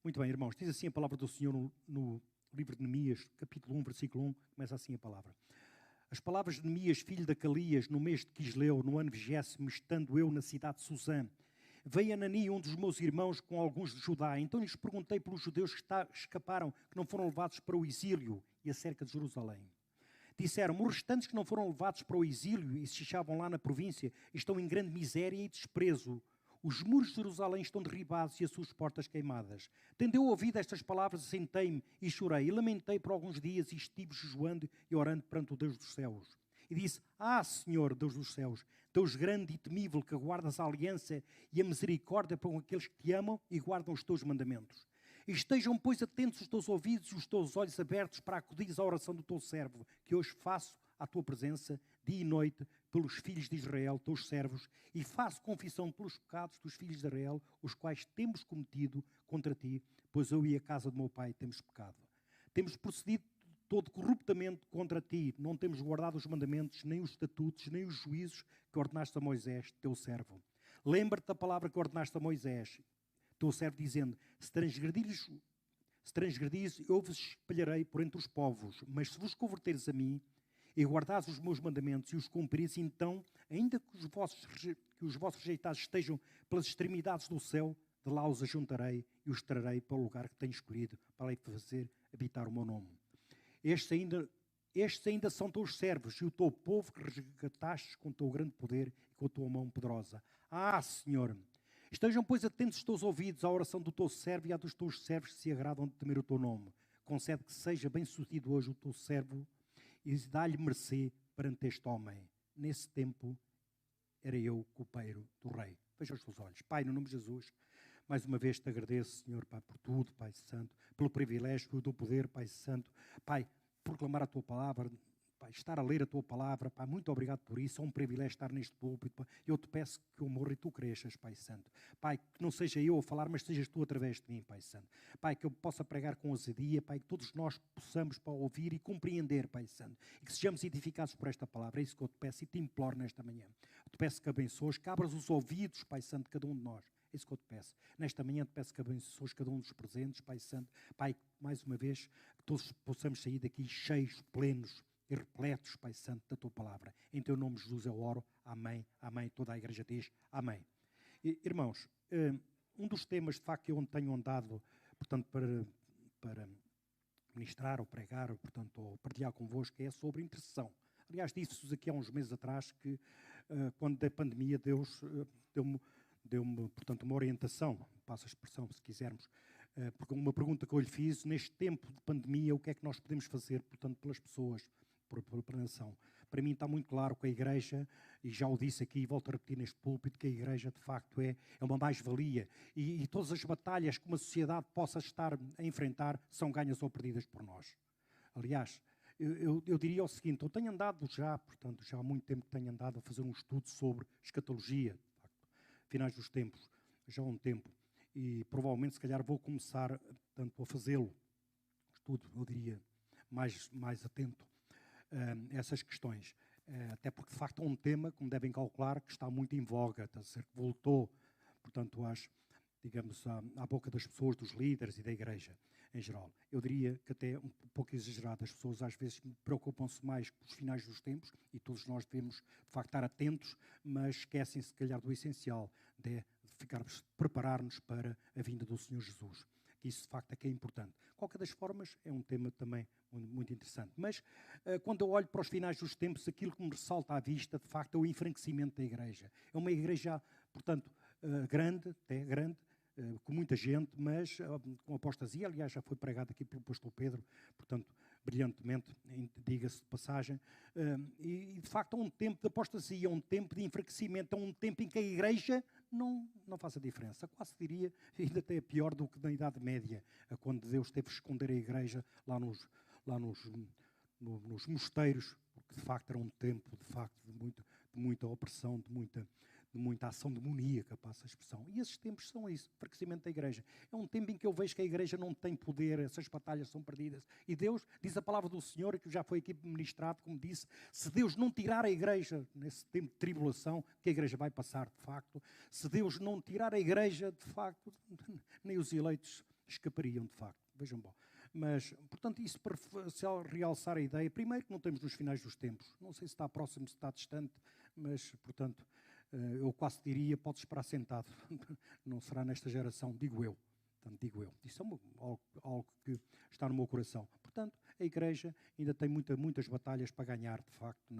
Muito bem, irmãos, diz assim a palavra do Senhor no livro de Neemias, capítulo 1, versículo 1, começa assim a palavra. As palavras de Neemias, filho de Acalias, no mês de Quisleu, no ano 20º, estando eu na cidade de Susã, veio Anani, um dos meus irmãos, com alguns de Judá. Então lhes perguntei pelos judeus que escaparam, que não foram levados para o exílio e acerca de Jerusalém. Disseram-me, os restantes que não foram levados para o exílio e se achavam lá na província, estão em grande miséria e desprezo. Os muros de Jerusalém estão derribados e as suas portas queimadas. Tendo eu ouvido estas palavras, sentei-me e chorei e lamentei por alguns dias e estive jejuando e orando perante o Deus dos céus. E disse, Senhor, Deus dos céus, Deus grande e temível, que guardas a aliança e a misericórdia para com aqueles que te amam e guardam os teus mandamentos. Estejam, pois, atentos os teus ouvidos e os teus olhos abertos para acudir à oração do teu servo, que hoje faço à tua presença, dia e noite, pelos filhos de Israel, teus servos, e faço confissão pelos pecados dos filhos de Israel, os quais temos cometido contra ti, pois eu e a casa do meu pai temos pecado. Temos procedido todo corruptamente contra ti, não temos guardado os mandamentos, nem os estatutos, nem os juízos que ordenaste a Moisés, teu servo. Lembra-te da palavra que ordenaste a Moisés, teu servo, dizendo, se transgredires, eu vos espalharei por entre os povos, mas se vos converteres a mim, e guardares os meus mandamentos e os cumprires, então, ainda que os vossos rejeitados estejam pelas extremidades do céu, de lá os ajuntarei e os trarei para o lugar que tenho escolhido, para lhe fazer habitar o meu nome. Estes ainda são teus servos e o teu povo que resgataste com o teu grande poder e com a tua mão poderosa. Senhor, estejam, pois, atentos os teus ouvidos à oração do teu servo e à dos teus servos que se agradam de temer o teu nome. Concede que seja bem-sucedido hoje o teu servo e dá-lhe mercê perante este homem. Nesse tempo era eu copeiro do rei. Veja os teus olhos. Pai, no nome de Jesus, mais uma vez te agradeço, Senhor, Pai, por tudo, Pai Santo, pelo privilégio, pelo teu poder, Pai Santo. Pai, proclamar a tua palavra, Pai, estar a ler a tua palavra, Pai, muito obrigado por isso, é um privilégio estar neste púlpito, Pai. Eu te peço que eu morra e tu cresças, Pai Santo. Pai, que não seja eu a falar, mas sejas tu através de mim, Pai Santo. Pai, que eu possa pregar com ousadia, Pai, que todos nós possamos, Pai, ouvir e compreender, Pai Santo. E que sejamos edificados por esta palavra. É isso que eu te peço e te imploro nesta manhã. Eu te peço que abençoes, que abras os ouvidos, Pai Santo, de cada um de nós. É isso que eu te peço. Nesta manhã te peço que abençoes cada um dos presentes, Pai Santo. Pai, mais uma vez, que todos possamos sair daqui cheios, plenos e repletos, Pai Santo, da tua palavra. Em teu nome, Jesus, eu oro. Amém. Amém. Toda a igreja diz amém. Irmãos, um dos temas, de facto, que eu tenho andado, portanto, para ministrar ou pregar, portanto, ou partilhar convosco, é sobre intercessão. Aliás, disse-vos aqui há uns meses atrás que, quando da pandemia, Deus deu-me, portanto, uma orientação, passo a expressão, se quisermos, porque uma pergunta que eu lhe fiz, neste tempo de pandemia, o que é que nós podemos fazer, portanto, pelas pessoas, pela nação. Para mim está muito claro que a Igreja, e já o disse aqui e volto a repetir neste púlpito, que a Igreja de facto é uma mais-valia e todas as batalhas que uma sociedade possa estar a enfrentar são ganhas ou perdidas por nós. Aliás, eu diria o seguinte, eu tenho andado já, portanto, já há muito tempo que tenho andado a fazer um estudo sobre escatologia, de facto, finais dos tempos, já há um tempo, e provavelmente se calhar vou começar, portanto, a fazê-lo, estudo, eu diria, mais atento essas questões, até porque de facto é um tema, como devem calcular, que está muito em voga, está a ser que voltou, portanto, digamos, à boca das pessoas, dos líderes e da igreja em geral. Eu diria que até um pouco exagerado, as pessoas às vezes preocupam-se mais com os finais dos tempos e todos nós devemos de facto estar atentos, mas esquecem-se se calhar do essencial, de preparar-nos para a vinda do Senhor Jesus. Isso de facto é que é importante. De qualquer das formas, é um tema também muito interessante. Mas quando eu olho para os finais dos tempos, aquilo que me ressalta à vista, de facto, é o enfraquecimento da igreja. É uma igreja, portanto, grande, até grande, com muita gente, mas com apostasia. Aliás, já foi pregado aqui pelo pastor Pedro, portanto, brilhantemente, diga-se de passagem. E de facto, é um tempo de apostasia, é um tempo de enfraquecimento, é um tempo em que a igreja não faz a diferença. Quase diria, ainda até é pior do que na Idade Média, quando Deus teve que esconder a igreja lá nos mosteiros, porque de facto era um tempo de muita opressão, de muita ação demoníaca, passa a expressão. E esses tempos são isso, o enfraquecimento da igreja. É um tempo em que eu vejo que a igreja não tem poder, essas batalhas são perdidas. E Deus, diz a palavra do Senhor, que já foi aqui ministrado, como disse, se Deus não tirar a igreja nesse tempo de tribulação, que a igreja vai passar de facto, se Deus não tirar a igreja, de facto, nem os eleitos escapariam, de facto. Vejam bom. Mas, portanto, isso para realçar a ideia, primeiro que não estamos nos finais dos tempos. Não sei se está próximo, se está distante, mas, portanto, eu quase diria, pode esperar sentado. Não será nesta geração, digo eu. Portanto, digo eu. Isso é algo que está no meu coração. Portanto, a Igreja ainda tem muitas batalhas para ganhar, de facto,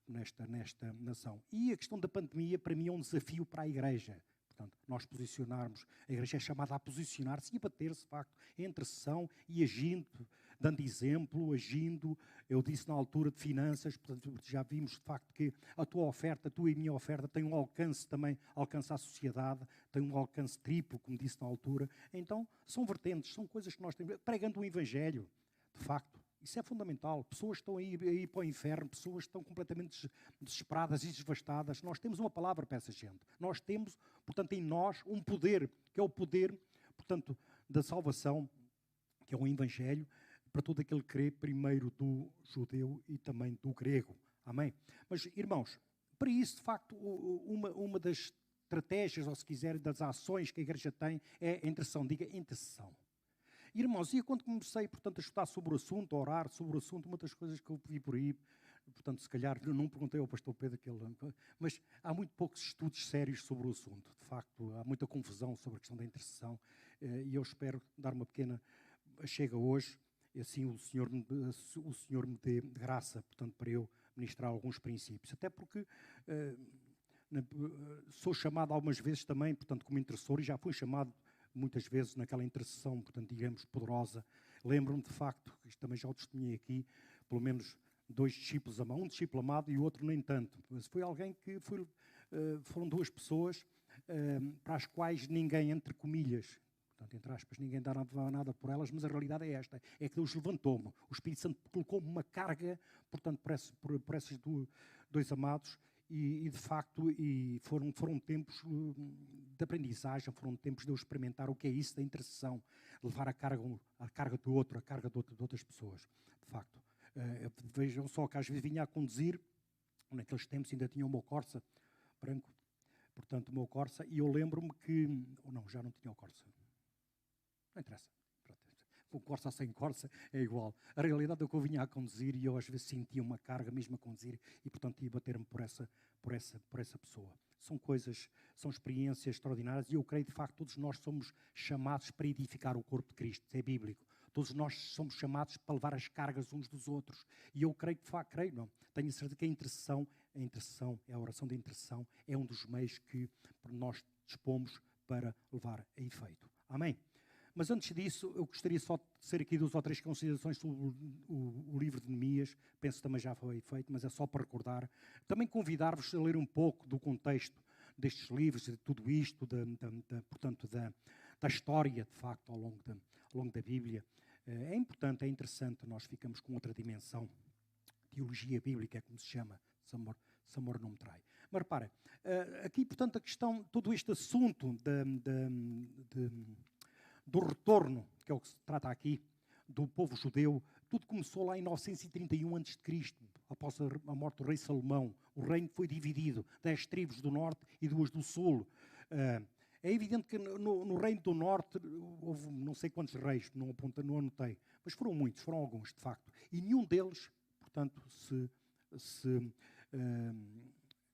nesta nação. E a questão da pandemia, para mim, é um desafio para a Igreja. Portanto, nós posicionarmos, a Igreja é chamada a posicionar-se e a bater-se, de facto, em intercessão e agindo, dando exemplo, agindo. Eu disse na altura de finanças, portanto, já vimos, de facto, que a tua oferta, a tua e a minha oferta, tem um alcance também, alcança a sociedade, tem um alcance triplo, como disse na altura. Então, são vertentes, são coisas que nós temos, pregando o Evangelho, de facto. Isso é fundamental. Pessoas estão aí para o inferno, pessoas estão completamente desesperadas e devastadas. Nós temos uma palavra para essa gente. Nós temos, portanto, em nós um poder, que é o poder, portanto, da salvação, que é o Evangelho, para todo aquele que crê, primeiro do judeu e também do grego. Amém? Mas, irmãos, para isso, de facto, uma das estratégias, ou se quiserem, das ações que a Igreja tem é a intercessão. Diga intercessão. Irmãos, e quando comecei, portanto, a estudar sobre o assunto, a orar sobre o assunto, uma das coisas que eu vi por aí, portanto, se calhar, não perguntei ao pastor Pedro, mas há muito poucos estudos sérios sobre o assunto. De facto, há muita confusão sobre a questão da intercessão, e eu espero dar uma pequena chega hoje, e assim o Senhor me dê graça, portanto, para eu ministrar alguns princípios. Até porque sou chamado algumas vezes também, portanto, como intercessor, e já fui chamado muitas vezes naquela intercessão, portanto, digamos, poderosa. Lembro-me, de facto, que isto também já o testemunhei aqui, pelo menos 2 discípulos amados, um discípulo amado e o outro nem tanto. Mas foi alguém que foram 2 pessoas para as quais ninguém, entre comilhas, portanto, entre aspas, ninguém dava nada por elas, mas a realidade é esta, é que Deus levantou-me. O Espírito Santo colocou-me uma carga, portanto, por esses 2 amados, e de facto foram tempos de aprendizagem, foram tempos de eu experimentar o que é isso da intercessão, levar a carga do outro, a carga de outras pessoas, de facto. Vejam só que às vezes vinha a conduzir, naqueles tempos ainda tinha o meu Corsa branco, portanto o meu Corsa, e eu lembro-me que, ou não, já não tinha o Corsa, não interessa. Com Corsa ou sem Corsa é igual. A realidade é que eu vinha a conduzir e eu às vezes sentia uma carga mesmo a conduzir e, portanto, ia bater-me por essa pessoa. São coisas, são experiências extraordinárias e eu creio, de facto, todos nós somos chamados para edificar o corpo de Cristo. Isso é bíblico. Todos nós somos chamados para levar as cargas uns dos outros. E eu creio, de facto, tenho certeza que a intercessão, a oração de intercessão, é um dos meios que nós dispomos para levar a efeito. Amém? Mas antes disso, eu gostaria só de ser aqui 2 ou 3 considerações sobre o livro de Neemias. Penso que também já foi feito, mas é só para recordar. Também convidar-vos a ler um pouco do contexto destes livros, de tudo isto, portanto, da história, de facto, ao longo da Bíblia. É importante, é interessante, nós ficamos com outra dimensão. Teologia bíblica, como se chama, se amor não me trai. Mas repara, aqui, portanto, a questão, todo este assunto do retorno, que é o que se trata aqui, do povo judeu, tudo começou lá em 931 a.C., após a morte do rei Salomão. O reino foi dividido, 10 tribos do norte e 2 do sul. É evidente que no reino do norte houve não sei quantos reis, não anotei, mas foram muitos, foram alguns, de facto. E nenhum deles, portanto,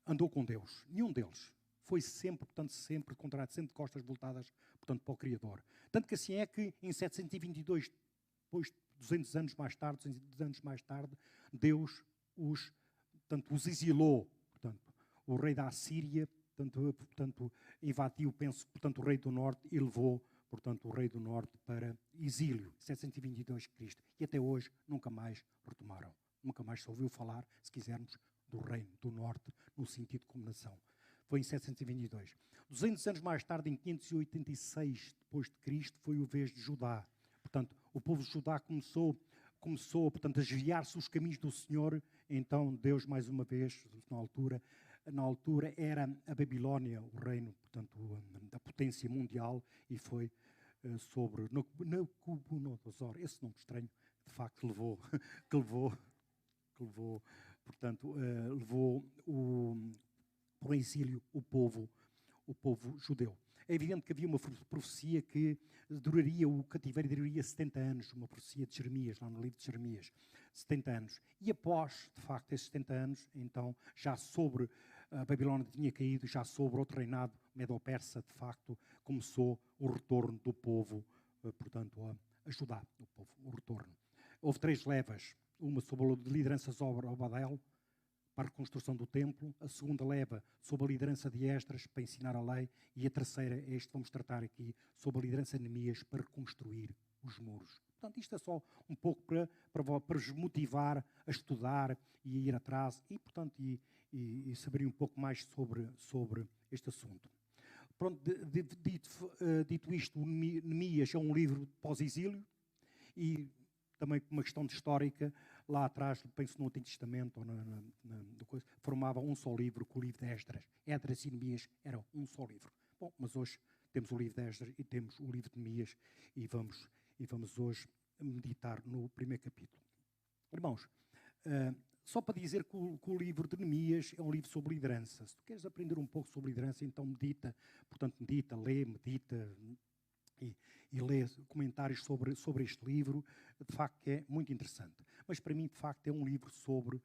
andou com Deus. Nenhum deles. Foi sempre, portanto, sempre de costas voltadas, portanto, para o Criador. Tanto que assim é que em 722, depois de 200 anos mais tarde, Deus os exilou. Portanto, o rei da Assíria, portanto, invadiu, portanto, o rei do norte e levou, portanto, o rei do norte para exílio, 722 Cristo. E até hoje nunca mais retomaram. Nunca mais se ouviu falar, se quisermos, do reino do norte, no sentido como nação. Foi em 722. 200 anos mais tarde, em 586 depois de Cristo, foi o vez de Judá. Portanto, o povo de Judá começou portanto, a desviar-se dos caminhos do Senhor. Então, Deus, mais uma vez, na altura era a Babilónia, o reino, portanto, da potência mundial, e foi sobre Nabucodonosor, esse nome estranho, de facto, levou para o exílio o povo judeu. É evidente que havia uma profecia que duraria, o cativeiro duraria 70 anos, uma profecia de Jeremias, lá no livro de Jeremias, 70 anos. E após, de facto, esses 70 anos, então, já sobre a Babilônia tinha caído, já sobre outro reinado medo-persa, de facto, começou o retorno do povo, portanto, a Judá, o povo, o retorno. Houve 3 levas, uma sob a liderança de Zorobabel, para a reconstrução do templo, a segunda leva sob a liderança de Esdras, para ensinar a lei, e a terceira, este vamos tratar aqui, sob a liderança de Neemias, para reconstruir os muros. Portanto, isto é só um pouco para vos motivar a estudar e a ir atrás e, portanto, e saberem um pouco mais sobre este assunto. Pronto, dito isto, o Neemias é um livro pós-exílio e também uma questão de histórica, lá atrás, penso no Antigo Testamento, ou formava um só livro com o livro de Esdras. Esdras e Neemias eram um só livro. Bom, mas hoje temos o livro de Esdras e temos o livro de Neemias e vamos hoje meditar no primeiro capítulo. Irmãos, só para dizer que o livro de Neemias é um livro sobre liderança. Se tu queres aprender um pouco sobre liderança, então medita, lê, medita e lê comentários sobre este livro, de facto que é muito interessante. Mas para mim, de facto, é um livro sobre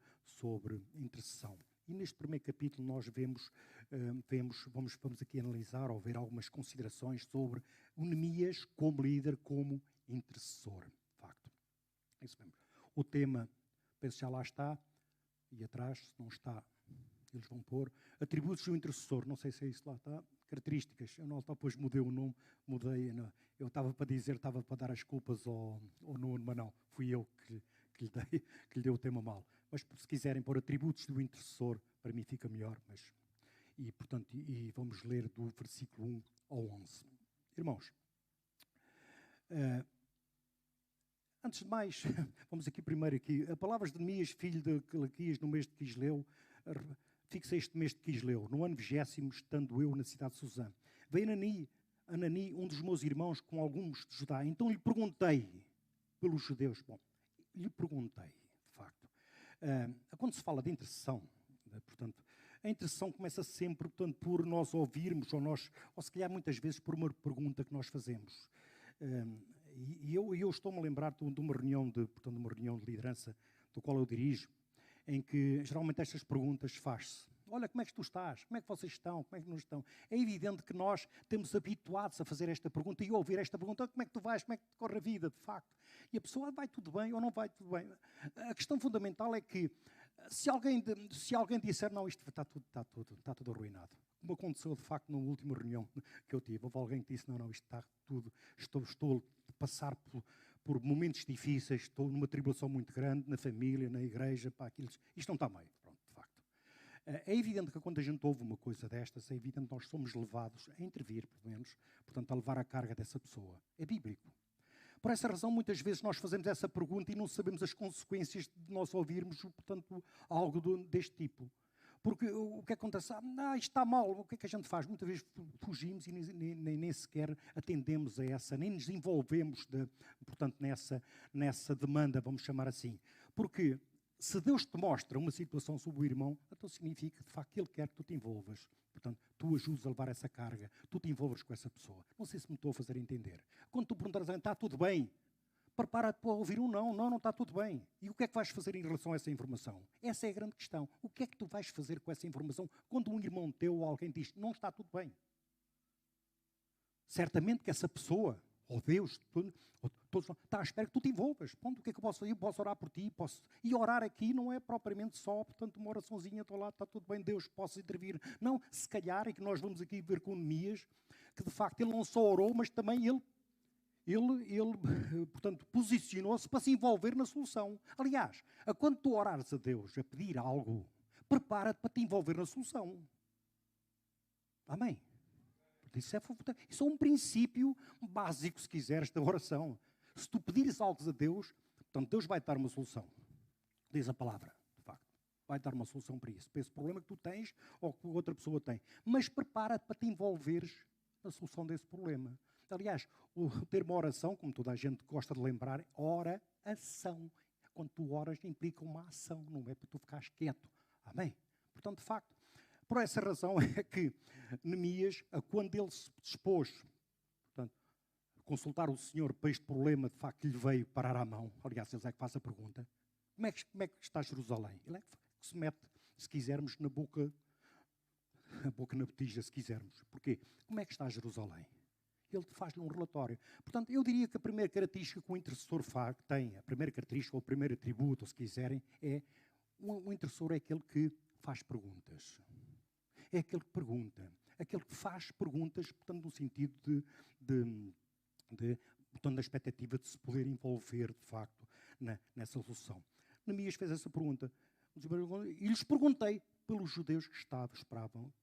intercessão. E neste primeiro capítulo nós vamos aqui analisar ou ver algumas considerações sobre o Neemias como líder, como intercessor. De facto, é isso mesmo. O tema, penso que já lá está, e atrás, se não está, eles vão pôr atributos do intercessor, não sei se é isso lá está, características, eu não, depois mudei o nome, eu estava para dar as culpas ao Nuno, mas não, fui eu que lhe dei o tema mal. Mas se quiserem pôr atributos do intercessor, para mim fica melhor, e vamos ler do versículo 1 ao 11. Irmãos, antes de mais, vamos aqui primeiro aqui, a palavras de Neemias, filho de Calaquias, no mês de Quisleu, fixa este mês de Quisleu, no ano 20º, estando eu na cidade de Suzã. Veio Anani, um dos meus irmãos, com alguns de Judá. Então lhe perguntei pelos judeus. Bom, lhe perguntei, de facto. Quando se fala de intercessão, portanto, a intercessão começa sempre, portanto, por nós ouvirmos, ou se calhar muitas vezes por uma pergunta que nós fazemos. E eu estou-me a lembrar de uma reunião de liderança, do qual eu dirijo, em que geralmente estas perguntas faz-se. Olha, como é que tu estás? Como é que vocês estão? Como é que não estão? É evidente que nós temos habituados a fazer esta pergunta e ouvir esta pergunta. Como é que tu vais? Como é que te corre a vida, de facto? E a pessoa vai tudo bem ou não vai tudo bem? A questão fundamental é que se alguém disser, não, isto está tudo arruinado. Como aconteceu, de facto, na última reunião que eu tive. Houve alguém que disse, não, isto está tudo, estou a passar por momentos difíceis, estou numa tribulação muito grande, na família, na igreja, isto não está bem. Pronto, de facto. É evidente que quando a gente ouve uma coisa destas, é evidente que nós somos levados a intervir, pelo menos, portanto, a levar a carga dessa pessoa. É bíblico. Por essa razão, muitas vezes nós fazemos essa pergunta e não sabemos as consequências de nós ouvirmos, portanto, algo deste tipo. Porque o que acontece? Isto está mal, o que é que a gente faz? Muitas vezes fugimos e nem sequer atendemos a essa, nem nos envolvemos, portanto, nessa demanda, vamos chamar assim. Porque se Deus te mostra uma situação sobre o irmão, então significa, de facto, que Ele quer que tu te envolvas. Portanto, tu ajudas a levar essa carga, tu te envolves com essa pessoa. Não sei se me estou a fazer entender. Quando tu perguntas, está tudo bem? Prepara-te para ouvir um não está tudo bem. E o que é que vais fazer em relação a essa informação? Essa é a grande questão. O que é que tu vais fazer com essa informação quando um irmão teu ou alguém diz, não está tudo bem? Certamente que essa pessoa, ou Deus, todos está à espera que tu te envolvas. Ponto, o que é que eu posso fazer? Eu posso orar por ti. E orar aqui não é propriamente só, portanto, uma oraçãozinha, estou lá, está tudo bem, Deus, posso intervir. Não, se calhar é que nós vamos aqui ver com Neemias, que de facto ele não só orou, mas também ele portanto, posicionou-se para se envolver na solução. Aliás, quando tu orares a Deus a pedir algo, prepara-te para te envolver na solução. Amém? Isso é um princípio básico, se quiseres, da oração. Se tu pedires algo a Deus, portanto, Deus vai dar uma solução. Diz a palavra, de facto. Vai dar uma solução para isso. Para esse problema que tu tens ou que outra pessoa tem. Mas prepara-te para te envolveres na solução desse problema. Aliás, o termo oração, como toda a gente gosta de lembrar, oração. Quando tu oras, implica uma ação, não é para tu ficares quieto. Amém? Portanto, de facto, Por essa razão é que Neemias, quando ele se dispôs, portanto, a consultar o Senhor para este problema, de facto, lhe veio parar à mão. Aliás, ele é que faz a pergunta. Como é que está Jerusalém? Ele é que se mete, se quisermos, na boca na botija, se quisermos. Porquê? Como é que está Jerusalém? Ele faz-lhe um relatório. Portanto, eu diria que a primeira característica que o intercessor tem, a primeira característica ou o primeiro atributo, se quiserem, é o intercessor é aquele que faz perguntas. É aquele que pergunta. Aquele que faz perguntas, portanto, no sentido portanto, da expectativa de se poder envolver, de facto, nessa solução. Neemias fez essa pergunta. E lhes perguntei pelos judeus que esperavam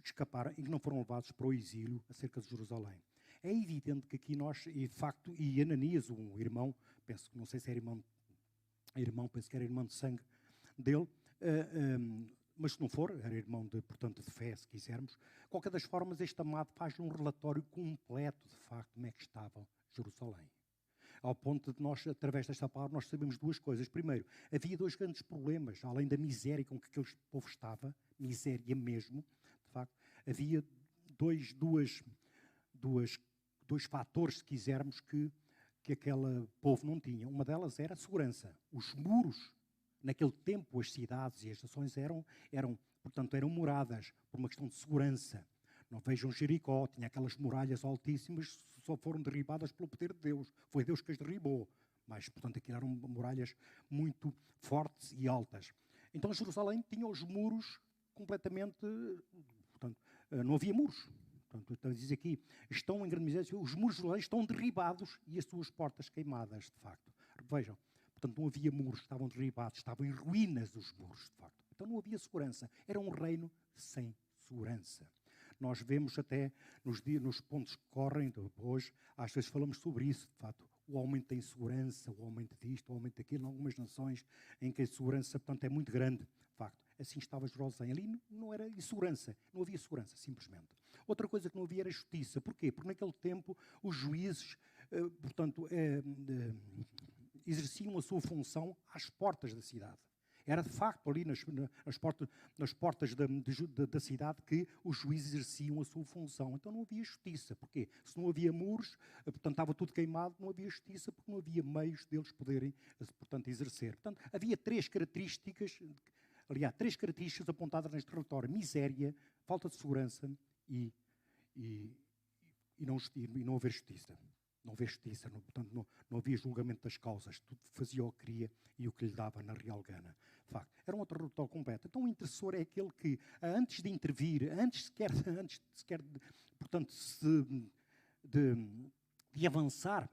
escapar e que não foram levados para o exílio acerca de Jerusalém. É evidente que aqui nós, e de facto, e Ananias, um irmão, penso que não sei se era irmão, penso que era irmão de sangue dele, mas se não for, era irmão portanto, de fé, se quisermos. De qualquer das formas, este amado faz-lhe um relatório completo, de facto, como é que estava Jerusalém. Ao ponto de nós, através desta palavra, nós sabemos duas coisas. Primeiro, havia dois grandes problemas, além da miséria com que aquele povo estava, miséria mesmo, de facto, havia dois fatores, se quisermos, que aquele povo não tinha. Uma delas era a segurança. Os muros, naquele tempo, as cidades e as nações eram moradas por uma questão de segurança. Não vejam Jericó, tinha aquelas muralhas altíssimas, só foram derribadas pelo poder de Deus. Foi Deus que as derribou. Mas, portanto, aquilo eram muralhas muito fortes e altas. Então, Jerusalém tinha os muros completamente... Portanto, não havia muros. Portanto, diz aqui, estão em grande miséria, os muros de Jerusalém estão derribados e as suas portas queimadas, de facto. Vejam, portanto, não havia muros, estavam derribados, estavam em ruínas os muros, de facto. Então, não havia segurança. Era um reino sem segurança. Nós vemos até nos pontos que correm de hoje, às vezes falamos sobre isso, de facto, o aumento da insegurança, o aumento disto, o aumento daquilo, em algumas nações em que a insegurança, portanto, é muito grande, de facto. Assim estava Jerusalém. Ali não era insegurança, não havia segurança, simplesmente. Outra coisa que não havia era justiça. Porquê? Porque naquele tempo os juízes, portanto, exerciam a sua função às portas da cidade. Era de facto ali nas portas da cidade que os juízes exerciam a sua função. Então não havia justiça. Porquê? Se não havia muros, portanto estava tudo queimado, não havia justiça porque não havia meios deles poderem, portanto, exercer. Portanto, havia três características apontadas neste relatório: miséria, falta de segurança e não haver justiça. Não havia justiça, portanto, não havia julgamento das causas. Tudo fazia o que queria e o que lhe dava na real gana. De facto, era um outro relatório completo. Então, o intercessor é aquele que, antes de intervir, antes sequer portanto, de avançar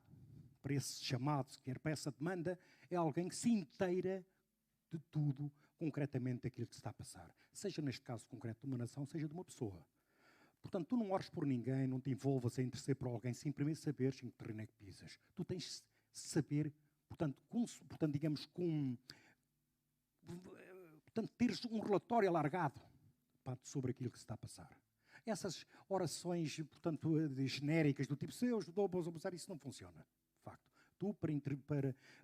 para esse chamado, sequer para essa demanda, é alguém que se inteira de tudo, concretamente, aquilo que se está a passar. Seja, neste caso concreto, de uma nação, seja de uma pessoa. Portanto, tu não ores por ninguém, não te envolvas em interceder por alguém, sem primeiro saberes em que terreno é que pisas. Tu tens de saber, portanto, teres um relatório alargado sobre aquilo que se está a passar. Essas orações, portanto, genéricas do tipo, se eu vou abusar, isso não funciona, de facto. Tu,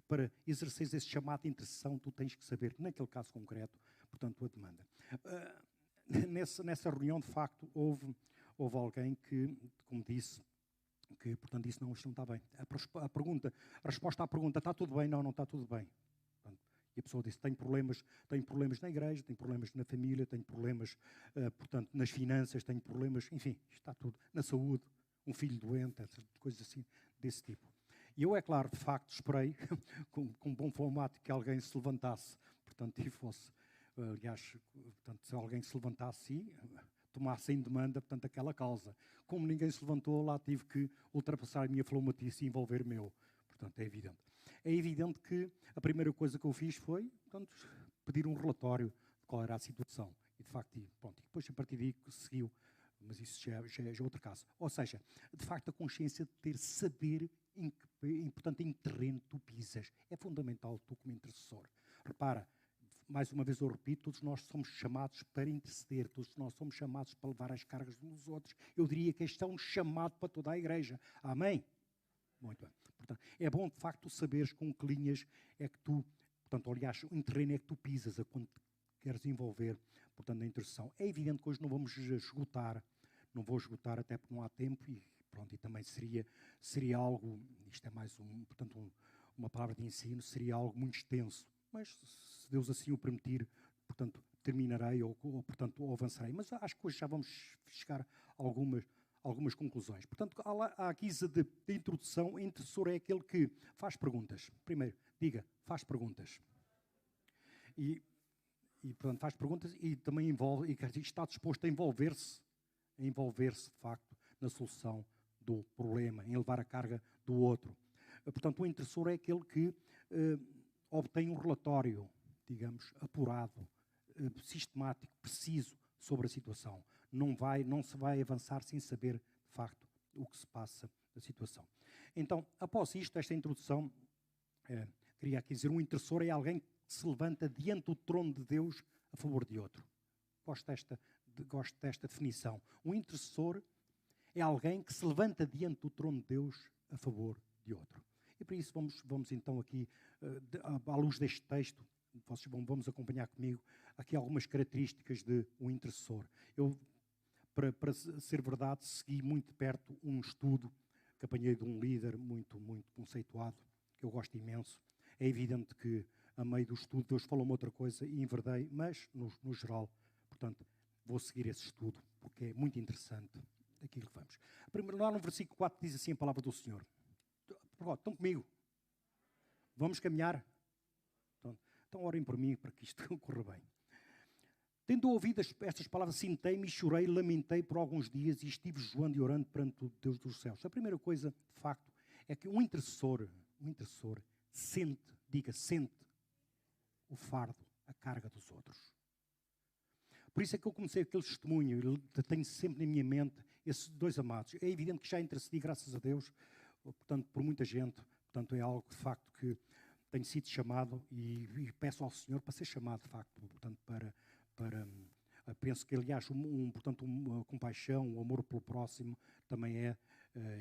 para exerceres esse chamado de intercessão, tu tens que saber, naquele caso concreto, portanto, a demanda. Nessa reunião, de facto, houve alguém que, como disse, que, portanto, disse, não, isto não está bem. A resposta à pergunta, está tudo bem? Não, não está tudo bem. Portanto, e a pessoa disse, tenho problemas na igreja, tenho problemas na família, tenho problemas, portanto, nas finanças, tenho problemas, enfim, está tudo, na saúde, um filho doente, coisas assim, desse tipo. E eu, é claro, de facto, esperei, com bom formato, que alguém se levantasse, portanto, e fosse... Aliás, portanto, se alguém se levantasse e tomasse em demanda, portanto, aquela causa. Como ninguém se levantou, lá tive que ultrapassar a minha flamatice e envolver meu. Portanto, é evidente. É evidente que a primeira coisa que eu fiz foi, portanto, pedir um relatório de qual era a situação. E, de facto, pronto, e depois, a partir daí, seguiu. Mas isso já é outro caso. Ou seja, de facto, a consciência de ter saber portanto, em que terreno tu pisas. É fundamental, tu como intercessor. Repara, mais uma vez eu repito, todos nós somos chamados para interceder, todos nós somos chamados para levar as cargas uns dos outros. Eu diria que este é um chamado para toda a igreja. Amém? Muito bem. Portanto, é bom, de facto, saberes com que linhas é que tu, portanto, aliás, em terreno é que tu pisas, quer desenvolver, portanto, a intercessão. É evidente que hoje não vamos esgotar, não vou esgotar até porque não há tempo e pronto, e também seria algo, isto é mais uma palavra de ensino, seria algo muito extenso, mas se Deus assim o permitir, portanto, terminarei portanto, ou avançarei. Mas acho que hoje já vamos chegar a algumas conclusões. Portanto, à guisa de introdução, o intercessor é aquele que faz perguntas. Primeiro, diga, faz perguntas. E portanto, faz perguntas e também envolve, e está disposto a envolver-se, de facto, na solução do problema, em levar a carga do outro. Portanto, o intercessor é aquele que obtém um relatório, digamos, apurado, sistemático, preciso sobre a situação. Não se vai avançar sem saber, de facto, o que se passa na situação. Então, após isto, esta introdução, queria aqui dizer, um intercessor é alguém que se levanta diante do trono de Deus a favor de outro. Gosto desta definição. Um intercessor é alguém que se levanta diante do trono de Deus a favor de outro. E para isso vamos então aqui, à luz deste texto, vamos acompanhar comigo aqui algumas características de um intercessor. Eu, para ser verdade, segui muito de perto um estudo que apanhei de um líder muito, muito conceituado, que eu gosto imenso. É evidente que, a meio do estudo, Deus falou-me outra coisa e enverdei, mas, no geral, portanto, vou seguir esse estudo, porque é muito interessante aquilo que vamos. Primeiro, lá no versículo 4 diz assim a palavra do Senhor. Estão comigo? Vamos caminhar? Então orem por mim para que isto corra bem. Tendo ouvido estas palavras, sentei-me e chorei, lamentei por alguns dias e estive jejuando e orando perante o Deus dos céus. A primeira coisa, de facto, é que um intercessor sente o fardo, a carga dos outros. Por isso é que eu comecei aquele testemunho, tenho sempre na minha mente esses dois amados. É evidente que já intercedi, graças a Deus, portanto, por muita gente. Portanto, é algo, de facto, que tenho sido chamado e peço ao Senhor para ser chamado, de facto, portanto, penso que, aliás, portanto, uma compaixão, um amor pelo próximo também é,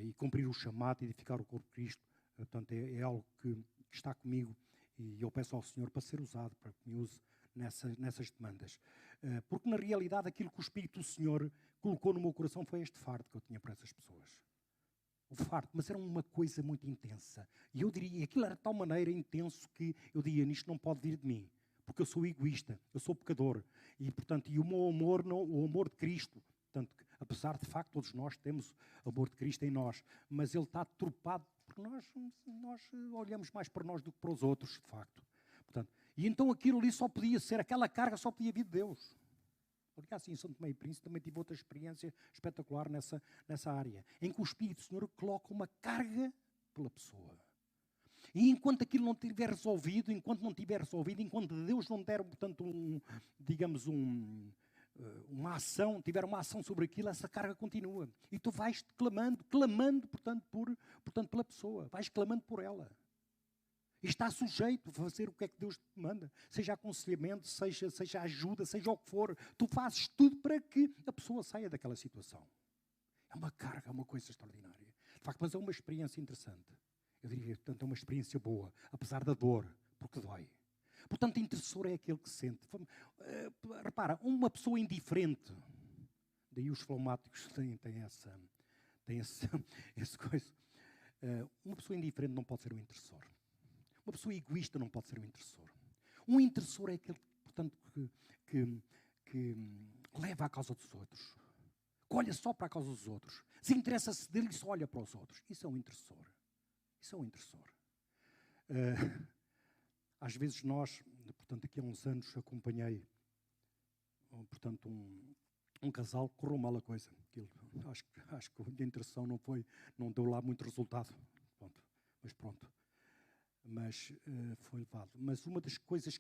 e cumprir o chamado, edificar o corpo de Cristo, portanto, é algo que está comigo e eu peço ao Senhor para ser usado, para que me use nessas demandas. Porque, na realidade, aquilo que o Espírito do Senhor colocou no meu coração foi este fardo que eu tinha para essas pessoas. O fardo, mas era uma coisa muito intensa. E eu diria, aquilo era de tal maneira intenso que eu diria, isto não pode vir de mim. Porque eu sou egoísta, eu sou pecador. E, portanto, o meu amor, o amor de Cristo, portanto, apesar de facto todos nós temos o amor de Cristo em nós, mas ele está atrupado, porque nós olhamos mais para nós do que para os outros, de facto. Portanto, e então aquilo ali só podia ser, aquela carga só podia vir de Deus. Aliás, em São Tomé e Príncipe também tive outra experiência espetacular nessa área, em que o Espírito do Senhor coloca uma carga pela pessoa. E enquanto aquilo não estiver resolvido, enquanto Deus não der, portanto, uma ação, tiver uma ação sobre aquilo, essa carga continua. E tu vais clamando, portanto, pela pessoa, vais clamando por ela. E está sujeito a fazer o que é que Deus te manda. Seja aconselhamento, seja ajuda, seja o que for. Tu fazes tudo para que a pessoa saia daquela situação. É uma carga, é uma coisa extraordinária. De facto, mas é uma experiência interessante. Eu diria, portanto, é uma experiência boa, apesar da dor, porque dói. Portanto, intercessor é aquele que sente. Repara, uma pessoa indiferente, daí os fleumáticos têm essa coisa. Uma pessoa indiferente não pode ser um intercessor. Uma pessoa egoísta não pode ser um intercessor. Um intercessor é aquele, portanto, que leva a causa dos outros. Que olha só para a causa dos outros. Se interessa-se dele e só olha para os outros. Isso é um intercessor. Isso é um intercessor. Às vezes nós, portanto, aqui há uns anos acompanhei, portanto, um casal que correu mal a coisa. Acho que a intercessão não deu lá muito resultado. Mas foi levado. Mas uma das coisas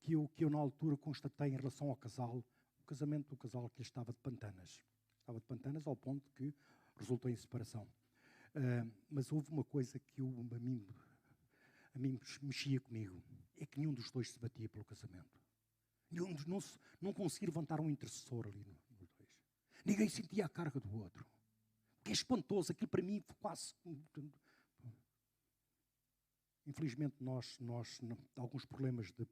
que eu na altura constatei em relação ao casal, o casamento do casal que estava de pantanas. Estava de pantanas ao ponto que resultou em separação. Mas houve uma coisa que a mim mexia comigo. É que nenhum dos dois se batia pelo casamento. Não conseguia levantar um intercessor ali nos dois. Ninguém sentia a carga do outro. O que é espantoso, aquilo para mim foi quase... Infelizmente, nós alguns problemas de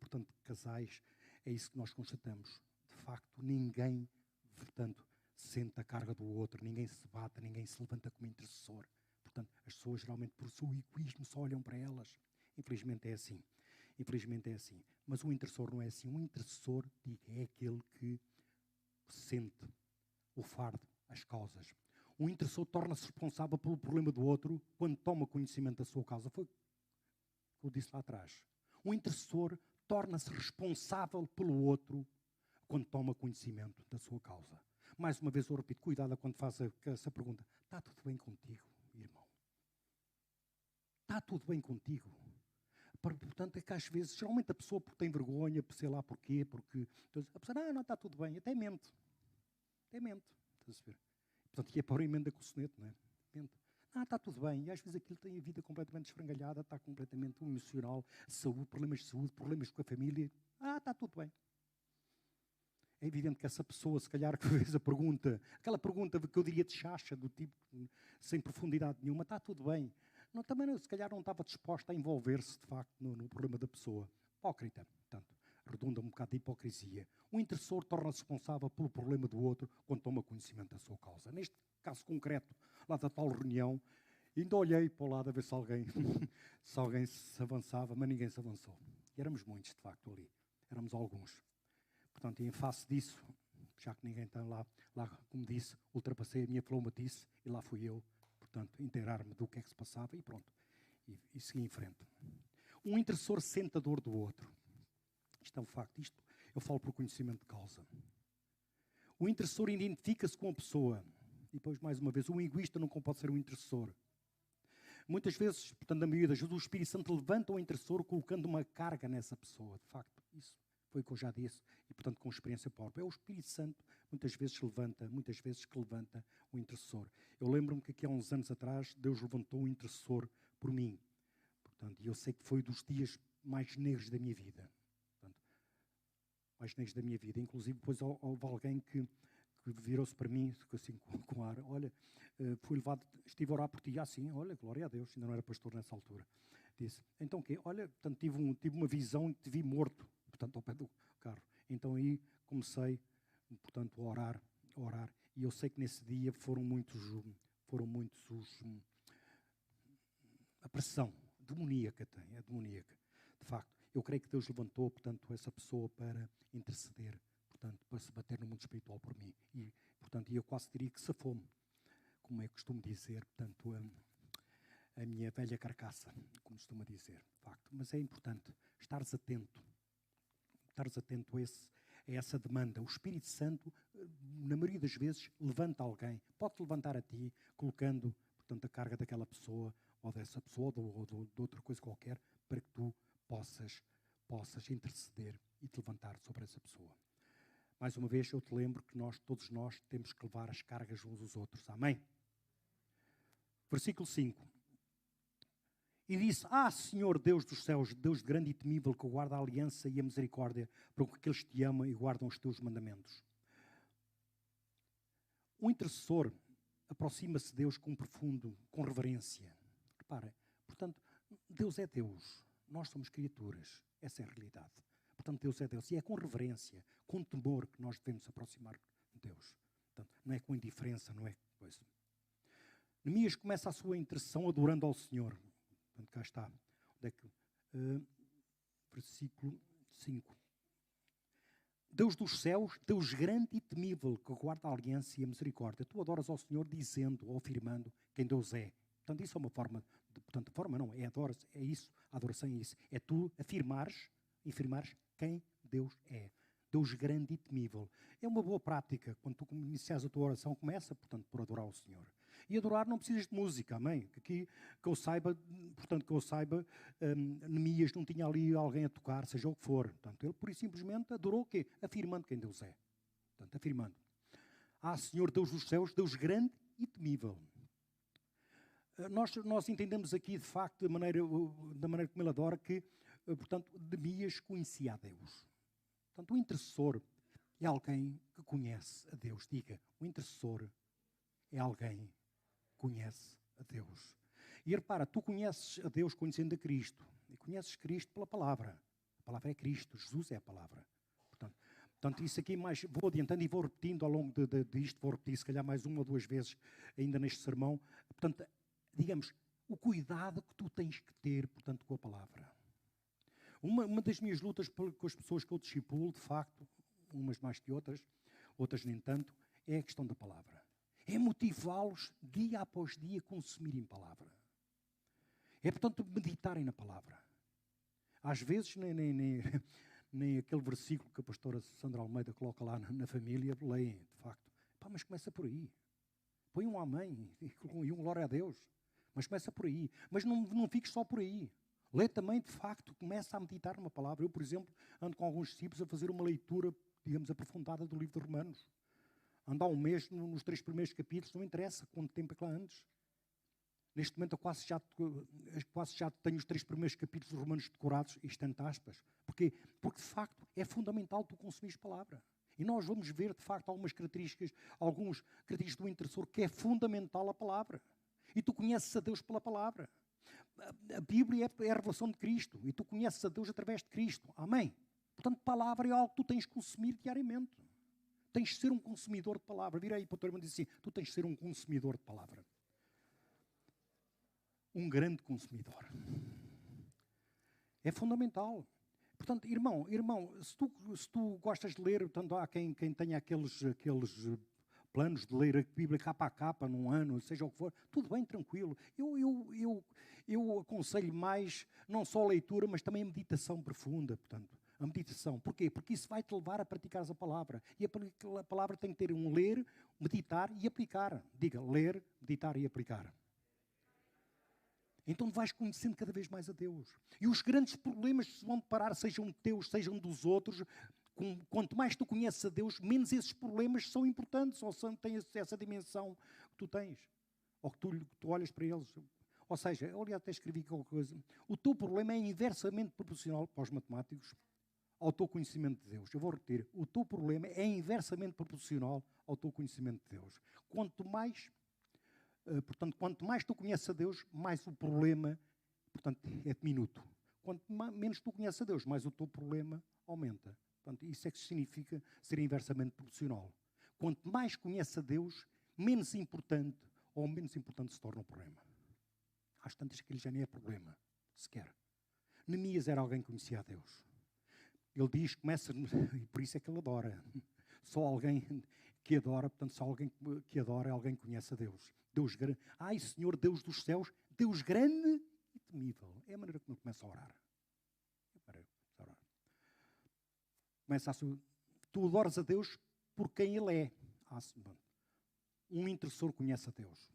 casais, é isso que nós constatamos. De facto, ninguém, portanto, sente a carga do outro, ninguém se bate, ninguém se levanta como intercessor. Portanto, as pessoas geralmente, por seu egoísmo, só olham para elas. Infelizmente é assim. Infelizmente é assim. Mas o intercessor não é assim. O intercessor, diga, é aquele que sente o fardo, as causas. O intercessor torna-se responsável pelo problema do outro quando toma conhecimento da sua causa. Foi o que eu disse lá atrás. O intercessor torna-se responsável pelo outro quando toma conhecimento da sua causa. Mais uma vez eu repito, cuidado quando faz essa pergunta. Está tudo bem contigo, irmão? Está tudo bem contigo? Portanto, é que às vezes, geralmente a pessoa tem vergonha, sei lá porquê, porque a pessoa, não, está tudo bem, até mente. Até mente. Estás a ver? Portanto, ia para a emenda com o soneto, não é? Mente. Está tudo bem. E às vezes aquilo tem a vida completamente esfrangalhada, está completamente emocional, saúde, problemas de saúde, problemas com a família. Está tudo bem. É evidente que essa pessoa, se calhar, que fez a pergunta, aquela pergunta que eu diria de chacha, do tipo, sem profundidade nenhuma, está tudo bem. Também, se calhar, não estava disposta a envolver-se, de facto, no problema da pessoa. Hipócrita, portanto, redunda um bocado de hipocrisia. O intercessor torna-se responsável pelo problema do outro quando toma conhecimento da sua causa. Neste caso concreto, lá da tal reunião, ainda olhei para o lado a ver se alguém, se avançava, mas ninguém se avançou. E éramos muitos, de facto, ali. Éramos alguns. Portanto, em face disso, já que ninguém está lá, como disse, ultrapassei a minha flaumatice e lá fui eu, portanto, inteirar-me do que é que se passava e pronto. E segui em frente. Um intercessor sente a dor do outro. Isto é um facto. Isto eu falo por conhecimento de causa. O intercessor identifica-se com a pessoa. E depois, mais uma vez, um egoísta não pode ser um intercessor. Muitas vezes, portanto, na maioria das vezes, o Espírito Santo levanta o intercessor colocando uma carga nessa pessoa. De facto, isso foi o que eu já disse, e portanto com experiência própria. É o Espírito Santo, muitas vezes que levanta o intercessor. Eu lembro-me que aqui há uns anos atrás, Deus levantou o intercessor por mim. Portanto, e eu sei que foi dos dias mais negros da minha vida. Portanto, mais negros da minha vida. Inclusive, depois houve alguém que virou-se para mim, assim, com ar, olha, fui levado, estive a orar por ti, assim, olha, glória a Deus, ainda não era pastor nessa altura. Disse, então o quê? Olha, portanto, tive uma visão em que te vi morto, portanto, ao pé do carro. Então aí comecei, portanto, a orar. E eu sei que nesse dia foram muitos a pressão demoníaca é demoníaca. De facto, eu creio que Deus levantou, portanto, essa pessoa para interceder, portanto, para se bater no mundo espiritual por mim. E, portanto, eu quase diria que safou-me, como é que costumo dizer, portanto, a minha velha carcaça, como costuma dizer, de facto. Mas é importante estares atento a essa demanda. O Espírito Santo, na maioria das vezes, levanta alguém. Pode-te levantar a ti, colocando, portanto, a carga daquela pessoa, ou dessa pessoa, ou de outra coisa qualquer, para que tu possas interceder e te levantar sobre essa pessoa. Mais uma vez, eu te lembro que todos nós, temos que levar as cargas uns aos outros. Amém? Versículo 5. E disse, Senhor Deus dos céus, Deus grande e temível, que guarda a aliança e a misericórdia para com aqueles que te amam e guardam os teus mandamentos. O intercessor aproxima-se de Deus com reverência. Repara, portanto, Deus é Deus, nós somos criaturas, essa é a realidade. Portanto, Deus é Deus, e é com reverência, com temor que nós devemos aproximar de Deus. Portanto, não é com indiferença, não é coisa. Neemias começa a sua intercessão adorando ao Senhor. Portanto, cá está. Onde é que, versículo 5. Deus dos céus, Deus grande e temível, que guarda a aliança e a misericórdia. Tu adoras ao Senhor dizendo ou afirmando quem Deus é. Portanto, isso é uma forma, é isso, a adoração é isso. É tu afirmares quem Deus é. Deus grande e temível. É uma boa prática. Quando tu inicias a tua oração, começa, portanto, por adorar o Senhor. E adorar não precisas de música, amém? Que eu saiba, Neemias não tinha ali alguém a tocar, seja o que for. Portanto, ele, por isso, simplesmente adorou o quê? Afirmando quem Deus é. Portanto, afirmando. Senhor Deus dos céus, Deus grande e temível. Nós entendemos aqui, de facto, da maneira como ele adora, que, portanto, Neemias conhecia a Deus. Portanto, o intercessor é alguém que conhece a Deus. Diga, o intercessor é alguém que conhece a Deus. E repara, tu conheces a Deus conhecendo a Cristo. E conheces Cristo pela palavra. A palavra é Cristo, Jesus é a palavra. Portanto, isso aqui mais, vou adiantando e vou repetindo ao longo disto, vou repetir se calhar mais uma ou duas vezes ainda neste sermão. Portanto, digamos, o cuidado que tu tens que ter, portanto, com a palavra. Uma das minhas lutas com as pessoas que eu discipulo, de facto, umas mais que outras nem tanto, é a questão da palavra. É motivá-los dia após dia a consumirem palavra. É, portanto, meditarem na palavra. Às vezes, nem aquele versículo que a pastora Sandra Almeida coloca lá na família, leem, de facto. Pá, mas começa por aí. Põe um amém e um glória a Deus. Mas começa por aí. Mas não fiques só por aí. Lê também, de facto, começa a meditar numa palavra. Eu, por exemplo, ando com alguns discípulos a fazer uma leitura, digamos, aprofundada do livro de Romanos. Ando há um mês nos 3 primeiros capítulos, não interessa quanto tempo é que lá andes. Neste momento eu quase já tenho os 3 primeiros capítulos de Romanos decorados, isto entre aspas. Porquê? Porque, de facto, é fundamental tu consumires palavra. E nós vamos ver, de facto, algumas características do intercessor, que é fundamental a palavra. E tu conheces a Deus pela palavra. A Bíblia é a revelação de Cristo. E tu conheces a Deus através de Cristo. Amém? Portanto, palavra é algo que tu tens que consumir diariamente. Tens de ser um consumidor de palavra. Vira aí para o teu irmão e diz assim, tu tens de ser um consumidor de palavra. Um grande consumidor. É fundamental. Portanto, irmão, se tu gostas de ler, portanto, há quem tenha aqueles planos de ler a Bíblia capa a capa num ano, seja o que for, tudo bem, tranquilo. Eu aconselho mais, não só a leitura, mas também a meditação profunda, portanto. A meditação. Porquê? Porque isso vai-te levar a praticar a palavra. E a palavra tem que ter um ler, meditar e aplicar. Diga, ler, meditar e aplicar. Então vais conhecendo cada vez mais a Deus. E os grandes problemas que se vão deparar, sejam teus, sejam dos outros, quanto mais tu conheces a Deus, menos esses problemas são importantes, ou têm essa dimensão que tu tens. Ou que tu olhas para eles. Ou seja, eu até escrevi qualquer coisa. O teu problema é inversamente proporcional, para os matemáticos, ao teu conhecimento de Deus. Eu vou repetir. O teu problema é inversamente proporcional ao teu conhecimento de Deus. Quanto mais tu conheces a Deus, mais o problema, portanto, é diminuto. Quanto menos tu conheces a Deus, mais o teu problema aumenta. Portanto, isso é que significa ser inversamente proporcional. Quanto mais conheces a Deus, menos importante se torna o problema. Às tantas que ele já nem é problema, sequer. Neemias era alguém que conhecia a Deus. Ele diz, e por isso é que ele adora. Só alguém que adora, portanto, só alguém que adora é alguém que conhece a Deus. Deus grande. Ai, Senhor, Deus dos céus, Deus grande e temível. É a maneira como ele começa a orar. Começa a subir. Tu adoras a Deus por quem Ele é. Um intercessor conhece a Deus.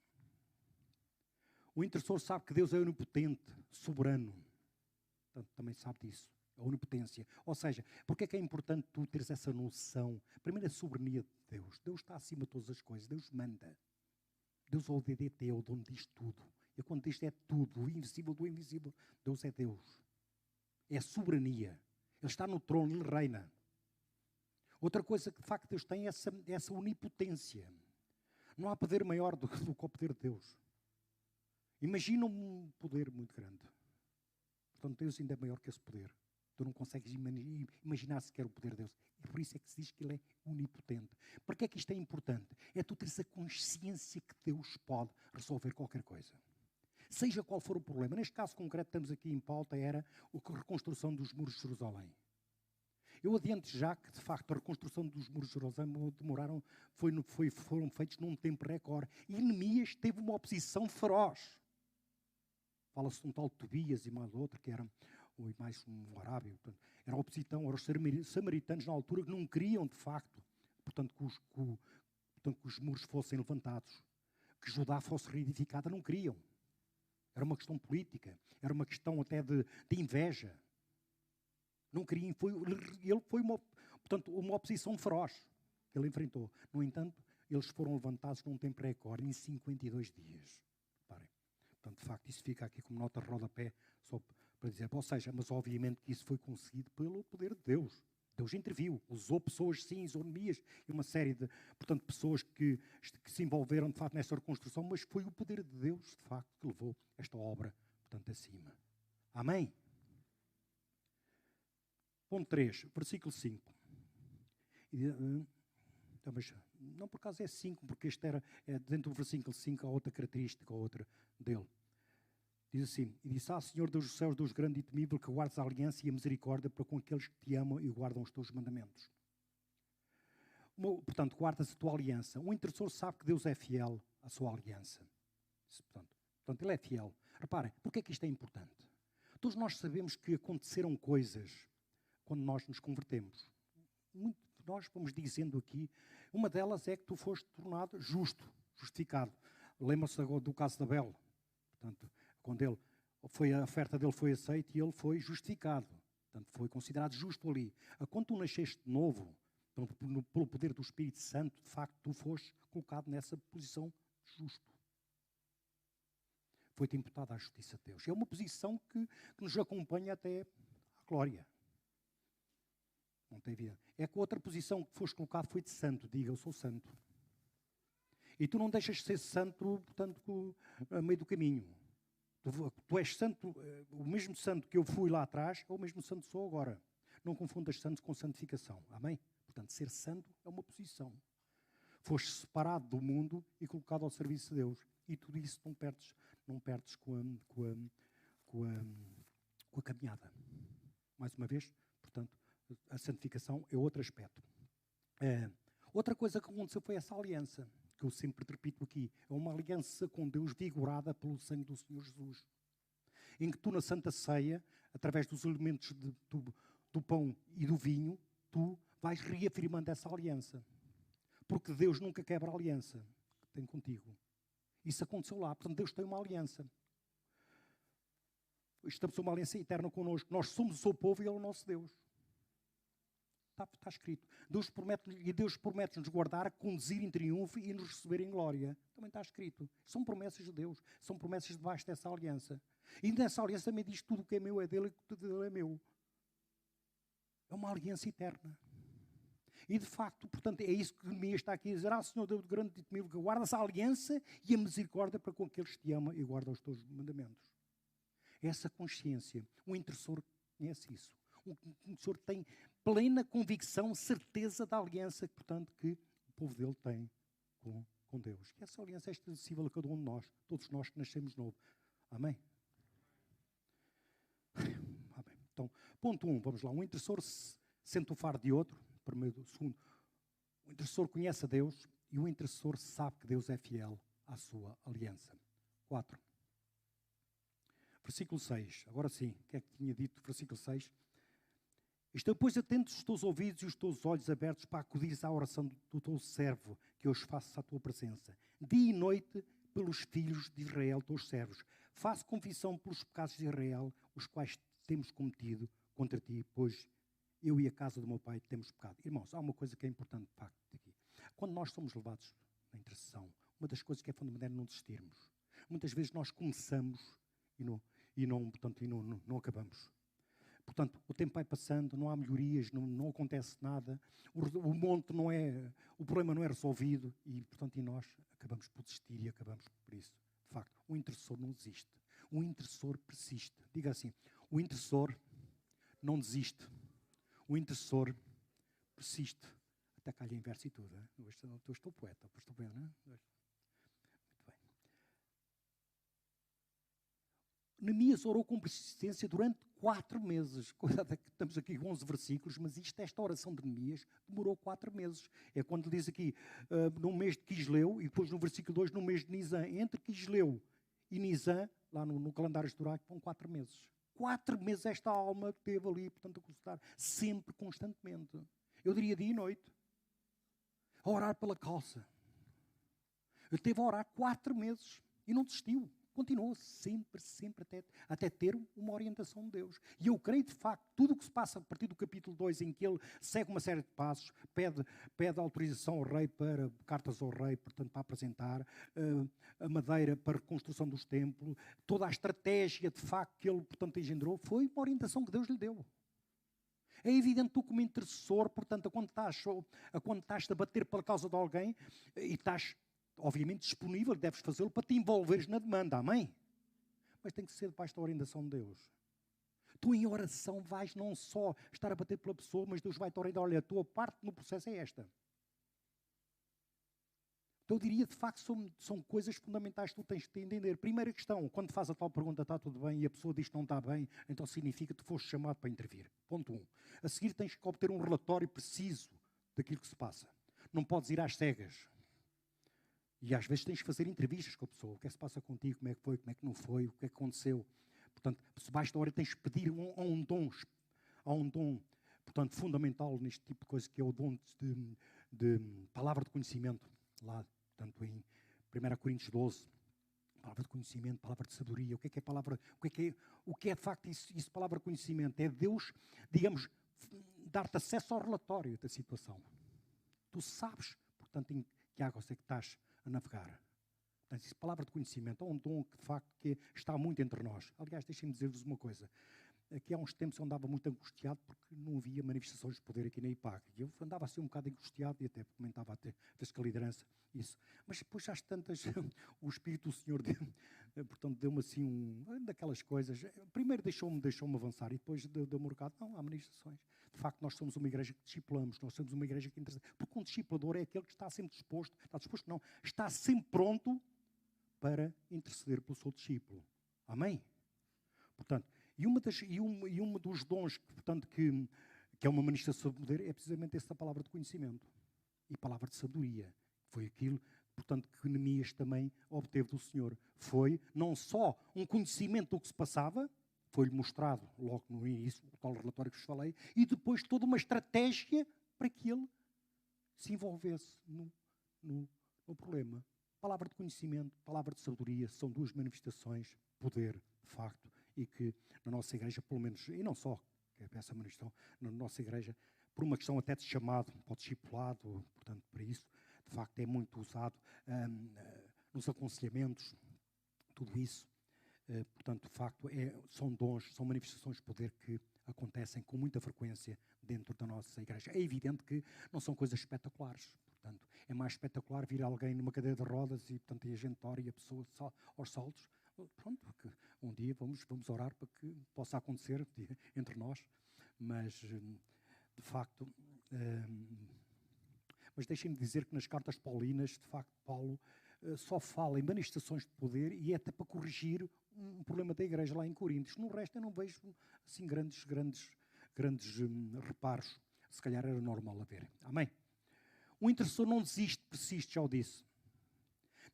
O intercessor sabe que Deus é onipotente, soberano. Portanto, também sabe disso. A onipotência. Ou seja, porque é importante tu teres essa noção? Primeiro, a soberania de Deus. Deus está acima de todas as coisas. Deus manda. Deus é o DDT, é o dono disto tudo. E quando isto é tudo, o invisível do invisível, Deus é Deus. É a soberania. Ele está no trono, Ele reina. Outra coisa que de facto Deus tem é essa onipotência. Não há poder maior do que o poder de Deus. Imagina um poder muito grande. Portanto, Deus ainda é maior que esse poder. Tu não consegues imaginar sequer o poder de Deus. E por isso é que se diz que Ele é onipotente. Por que é que isto é importante? É tu teres a consciência que Deus pode resolver qualquer coisa. Seja qual for o problema. Neste caso concreto, estamos aqui em pauta, era a reconstrução dos muros de Jerusalém. Eu adianto já que, de facto, a reconstrução dos muros de Jerusalém foram feitos num tempo recorde. E Neemias teve uma oposição feroz. Fala-se de um tal Tobias e mais outro, que era mais um arábio. Portanto, era a oposição, eram os samaritanos na altura que não queriam, de facto, portanto, que os muros fossem levantados. Que Judá fosse reedificada, não queriam. Era uma questão política, era uma questão até de inveja. Não queriam, ele foi uma oposição feroz que ele enfrentou. No entanto, eles foram levantados num tempo recorde, em 52 dias. Reparem. Portanto, de facto, isso fica aqui como nota de rodapé, só para dizer, ou seja, mas obviamente que isso foi conseguido pelo poder de Deus. Deus interviu, usou pessoas, sim, Neemias, e uma série de, portanto, pessoas que se envolveram, de facto, nesta reconstrução, mas foi o poder de Deus, de facto, que levou esta obra, portanto, acima. Amém? Ponto 3, versículo 5. Mas não por acaso é 5, porque este é dentro do versículo 5, há outra característica, outra dele. Diz assim: e disse, Senhor Deus dos céus, Deus grande e temível, que guardes a aliança e a misericórdia para com aqueles que te amam e guardam os teus mandamentos. Portanto, guardas a tua aliança. O intercessor sabe que Deus é fiel à sua aliança. Portanto, ele é fiel. Reparem, porque é que isto é importante? Todos nós sabemos que aconteceram coisas quando nós nos convertemos. Muito de nós vamos dizendo aqui, uma delas é que tu foste tornado justificado. Lembra-se do caso de Abel. Portanto, quando a oferta dele foi aceita e ele foi justificado. Portanto, foi considerado justo ali. Quando tu nasceste de novo, pelo poder do Espírito Santo, de facto, tu foste colocado nessa posição justo. Foi-te imputada à justiça de Deus. É uma posição que nos acompanha até à glória. Não tem vida. É que a outra posição que foste colocado foi de santo. Diga, eu sou santo. E tu não deixas de ser santo, portanto, a meio do caminho. Tu és santo, o mesmo santo que eu fui lá atrás, é o mesmo santo que sou agora. Não confundas santo com santificação. Amém? Portanto, ser santo é uma posição. Foste separado do mundo e colocado ao serviço de Deus. E tudo isso não perdes com a caminhada. Mais uma vez, portanto, a santificação é outro aspecto. Outra coisa que aconteceu foi essa aliança, que eu sempre repito aqui. É uma aliança com Deus vigorada pelo sangue do Senhor Jesus. Em que tu, na Santa Ceia, através dos elementos do pão e do vinho, tu vais reafirmando essa aliança. Porque Deus nunca quebra a aliança que tem contigo. Isso aconteceu lá. Portanto, Deus tem uma aliança. Estabeleceu uma aliança eterna connosco. Nós somos o seu povo e Ele é o nosso Deus. Está escrito. Deus promete-nos guardar, conduzir em triunfo e nos receber em glória. Também está escrito. São promessas de Deus. São promessas debaixo dessa aliança. E nessa aliança também diz tudo o que é meu é dele e tudo dele é meu. É uma aliança eterna. E de facto, portanto, é isso que Neemias está aqui a dizer. Senhor Deus grande e temível, que guardas a aliança e a misericórdia para com aqueles que te amam e guardam os teus mandamentos. Essa consciência. O intercessor conhece isso. O intercessor tem plena convicção, certeza da aliança, portanto, que o povo dele tem com Deus. E essa aliança é extensível a cada um de nós. Todos nós que nascemos novo. Amém? Amém. Então, ponto 1, vamos lá. Um intercessor sente o fardo de outro. Primeiro, segundo, o intercessor conhece a Deus e o intercessor sabe que Deus é fiel à sua aliança. 4. Versículo 6. Agora sim, o que é que tinha dito? Versículo 6. Estou, pois, atentos os teus ouvidos e os teus olhos abertos para acudires à oração do teu servo, que hoje faço à tua presença. Dia e noite pelos filhos de Israel, teus servos. Faço confissão pelos pecados de Israel, os quais temos cometido contra ti, pois eu e a casa do meu pai temos pecado. Irmãos, há uma coisa que é importante de facto aqui. Quando nós somos levados na intercessão, uma das coisas que é fundamental é não desistirmos. Muitas vezes nós começamos e não acabamos. Portanto, o tempo vai passando, não há melhorias, não acontece nada, o problema não é resolvido e, portanto, nós acabamos por desistir e acabamos por isso. De facto, o intercessor não desiste. O intercessor persiste. Diga assim, o intercessor não desiste. O intercessor persiste. Até calha em verso e tudo. Estou poeta, estou bem, não é? Muito bem. Neemias orou com persistência durante 4 meses. Cuidado que estamos aqui com 11 versículos, mas esta oração de Neemias demorou 4 meses. É quando diz aqui, no mês de Quisleu, e depois no versículo 2, no mês de Nisan. Entre Quisleu e Nisan, lá no calendário juráico, vão 4 meses. 4 meses esta alma teve ali, portanto, a consultar, sempre, constantemente. Eu diria dia e noite. A orar pela causa. Ele teve a orar 4 meses e não desistiu. Continuou sempre até ter uma orientação de Deus. E eu creio, de facto, tudo o que se passa a partir do capítulo 2, em que ele segue uma série de passos, pede autorização ao rei para cartas ao rei, portanto, para apresentar, a madeira para a reconstrução dos templos, toda a estratégia, de facto, que ele, portanto, engendrou, foi uma orientação que Deus lhe deu. É evidente que tu, como intercessor, portanto, quando estás a bater pela causa de alguém e estás obviamente disponível, deves fazê-lo para te envolveres na demanda, amém? Mas tem que ser debaixo da orientação de Deus. Tu em oração vais não só estar a bater pela pessoa, mas Deus vai te orientar. Olha, a tua parte no processo é esta. Então eu diria, de facto, são coisas fundamentais que tu tens de entender. Primeira questão, quando faz a tal pergunta, está tudo bem, e a pessoa diz que não está bem, então significa que tu foste chamado para intervir. Ponto 1. A seguir tens que obter um relatório preciso daquilo que se passa. Não podes ir às cegas. E às vezes tens que fazer entrevistas com a pessoa. O que é que se passa contigo? Como é que foi? Como é que não foi? O que é que aconteceu? Portanto, se basta hora tens que pedir um dom, portanto, fundamental neste tipo de coisa, que é o dom de palavra de conhecimento. Lá, portanto, em 1 Coríntios 12, palavra de conhecimento, palavra de sabedoria. O que é palavra? O que é de facto isso palavra de conhecimento? É Deus, digamos, dar-te acesso ao relatório da situação. Tu sabes, portanto, em que água é que estás a navegar. Portanto, isso, palavra de conhecimento, é um dom que, de facto, que está muito entre nós. Aliás, deixem-me dizer-vos uma coisa. Aqui há uns tempos eu andava muito angustiado porque não havia manifestações de poder aqui na IPAG. E eu andava assim um bocado angustiado e até comentava até vezes com a liderança isso. Mas depois às tantas, o Espírito do Senhor portanto, deu-me assim daquelas coisas. Primeiro deixou-me avançar e depois deu-me um recado. Não, há manifestações. De facto, nós somos uma igreja que discipulamos, nós somos uma igreja que interessa. Porque um discipulador é aquele que está sempre disposto, está sempre pronto para interceder pelo seu discípulo. Amém? Portanto, e um dos dons portanto, que é uma manifestação de poder é precisamente essa palavra de conhecimento e palavra de sabedoria. Foi aquilo, portanto, que Neemias também obteve do Senhor. Foi não só um conhecimento do que se passava, foi-lhe mostrado logo no início, o tal relatório que vos falei, e depois toda uma estratégia para que ele se envolvesse no problema. Palavra de conhecimento, palavra de sabedoria, são duas manifestações, poder, de facto, e que na nossa igreja, pelo menos, e não só, que é essa manifestação, na nossa igreja, por uma questão até de chamado, para o discipulado, portanto, para isso, de facto, é muito usado nos aconselhamentos, tudo isso. Portanto, de facto, são dons, são manifestações de poder que acontecem com muita frequência dentro da nossa igreja. É evidente que não são coisas espetaculares. Portanto, é mais espetacular vir alguém numa cadeira de rodas e, portanto, a gente ora e a pessoa aos saltos. Pronto, que um dia vamos orar para que possa acontecer entre nós. Mas, de facto... mas deixem-me dizer que nas cartas paulinas, de facto, Paulo só fala em manifestações de poder e é até para corrigir um problema da igreja lá em Coríntios. No resto eu não vejo assim grandes reparos. Se calhar era normal haver. Amém? O intercessor não desiste, persiste, já o disse.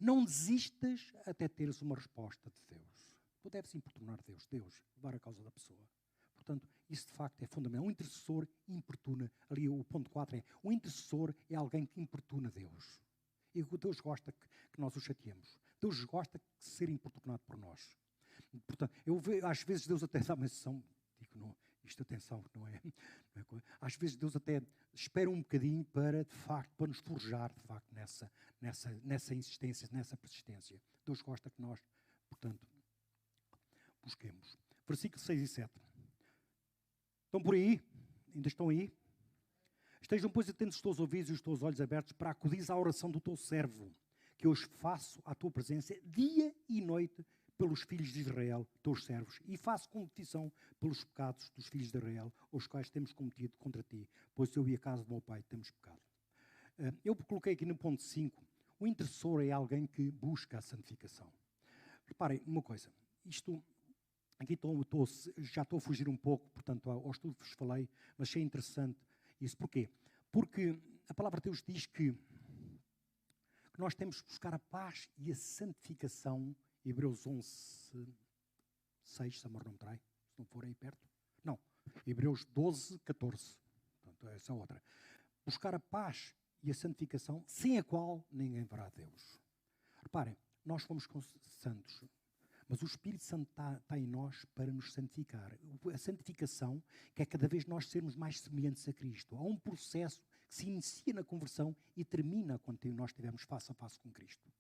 Não desistas até teres uma resposta de Deus. Tu deves importunar Deus, levar a causa da pessoa. Portanto, isso de facto é fundamental. O intercessor importuna. Ali o ponto 4 é, o intercessor é alguém que importuna Deus. E Deus gosta que nós o chateemos. Deus gosta de ser importunado por nós. Portanto, às vezes Deus até dá uma exceção, digo, não, isto atenção, não é às vezes Deus até espera um bocadinho para nos forjar, de facto, nessa insistência, nessa persistência. Deus gosta que nós, portanto, busquemos. Versículo 6 e 7. Estão por aí? Ainda estão aí? Estejam, pois, atentos os teus ouvidos e os teus olhos abertos para acudir à oração do teu servo, que hoje faço à tua presença dia e noite pelos filhos de Israel, teus servos, e faço competição pelos pecados dos filhos de Israel, os quais temos cometido contra ti, pois eu e a casa do meu pai temos pecado. Eu coloquei aqui no ponto 5, o intercessor é alguém que busca a santificação. Reparem uma coisa, aqui já estou a fugir um pouco, portanto, ao estudo que vos falei, mas achei interessante isso. Porquê? Porque a palavra de Deus diz que nós temos que buscar a paz e a santificação. Hebreus 11, 6, se amor não me trai, se não for aí perto. Não, Hebreus 12, 14. Portanto, essa é outra. Buscar a paz e a santificação, sem a qual ninguém verá Deus. Reparem, nós fomos santos, mas o Espírito Santo está em nós para nos santificar. A santificação, que é cada vez nós sermos mais semelhantes a Cristo. Há um processo que se inicia na conversão e termina quando nós estivermos face a face com Cristo.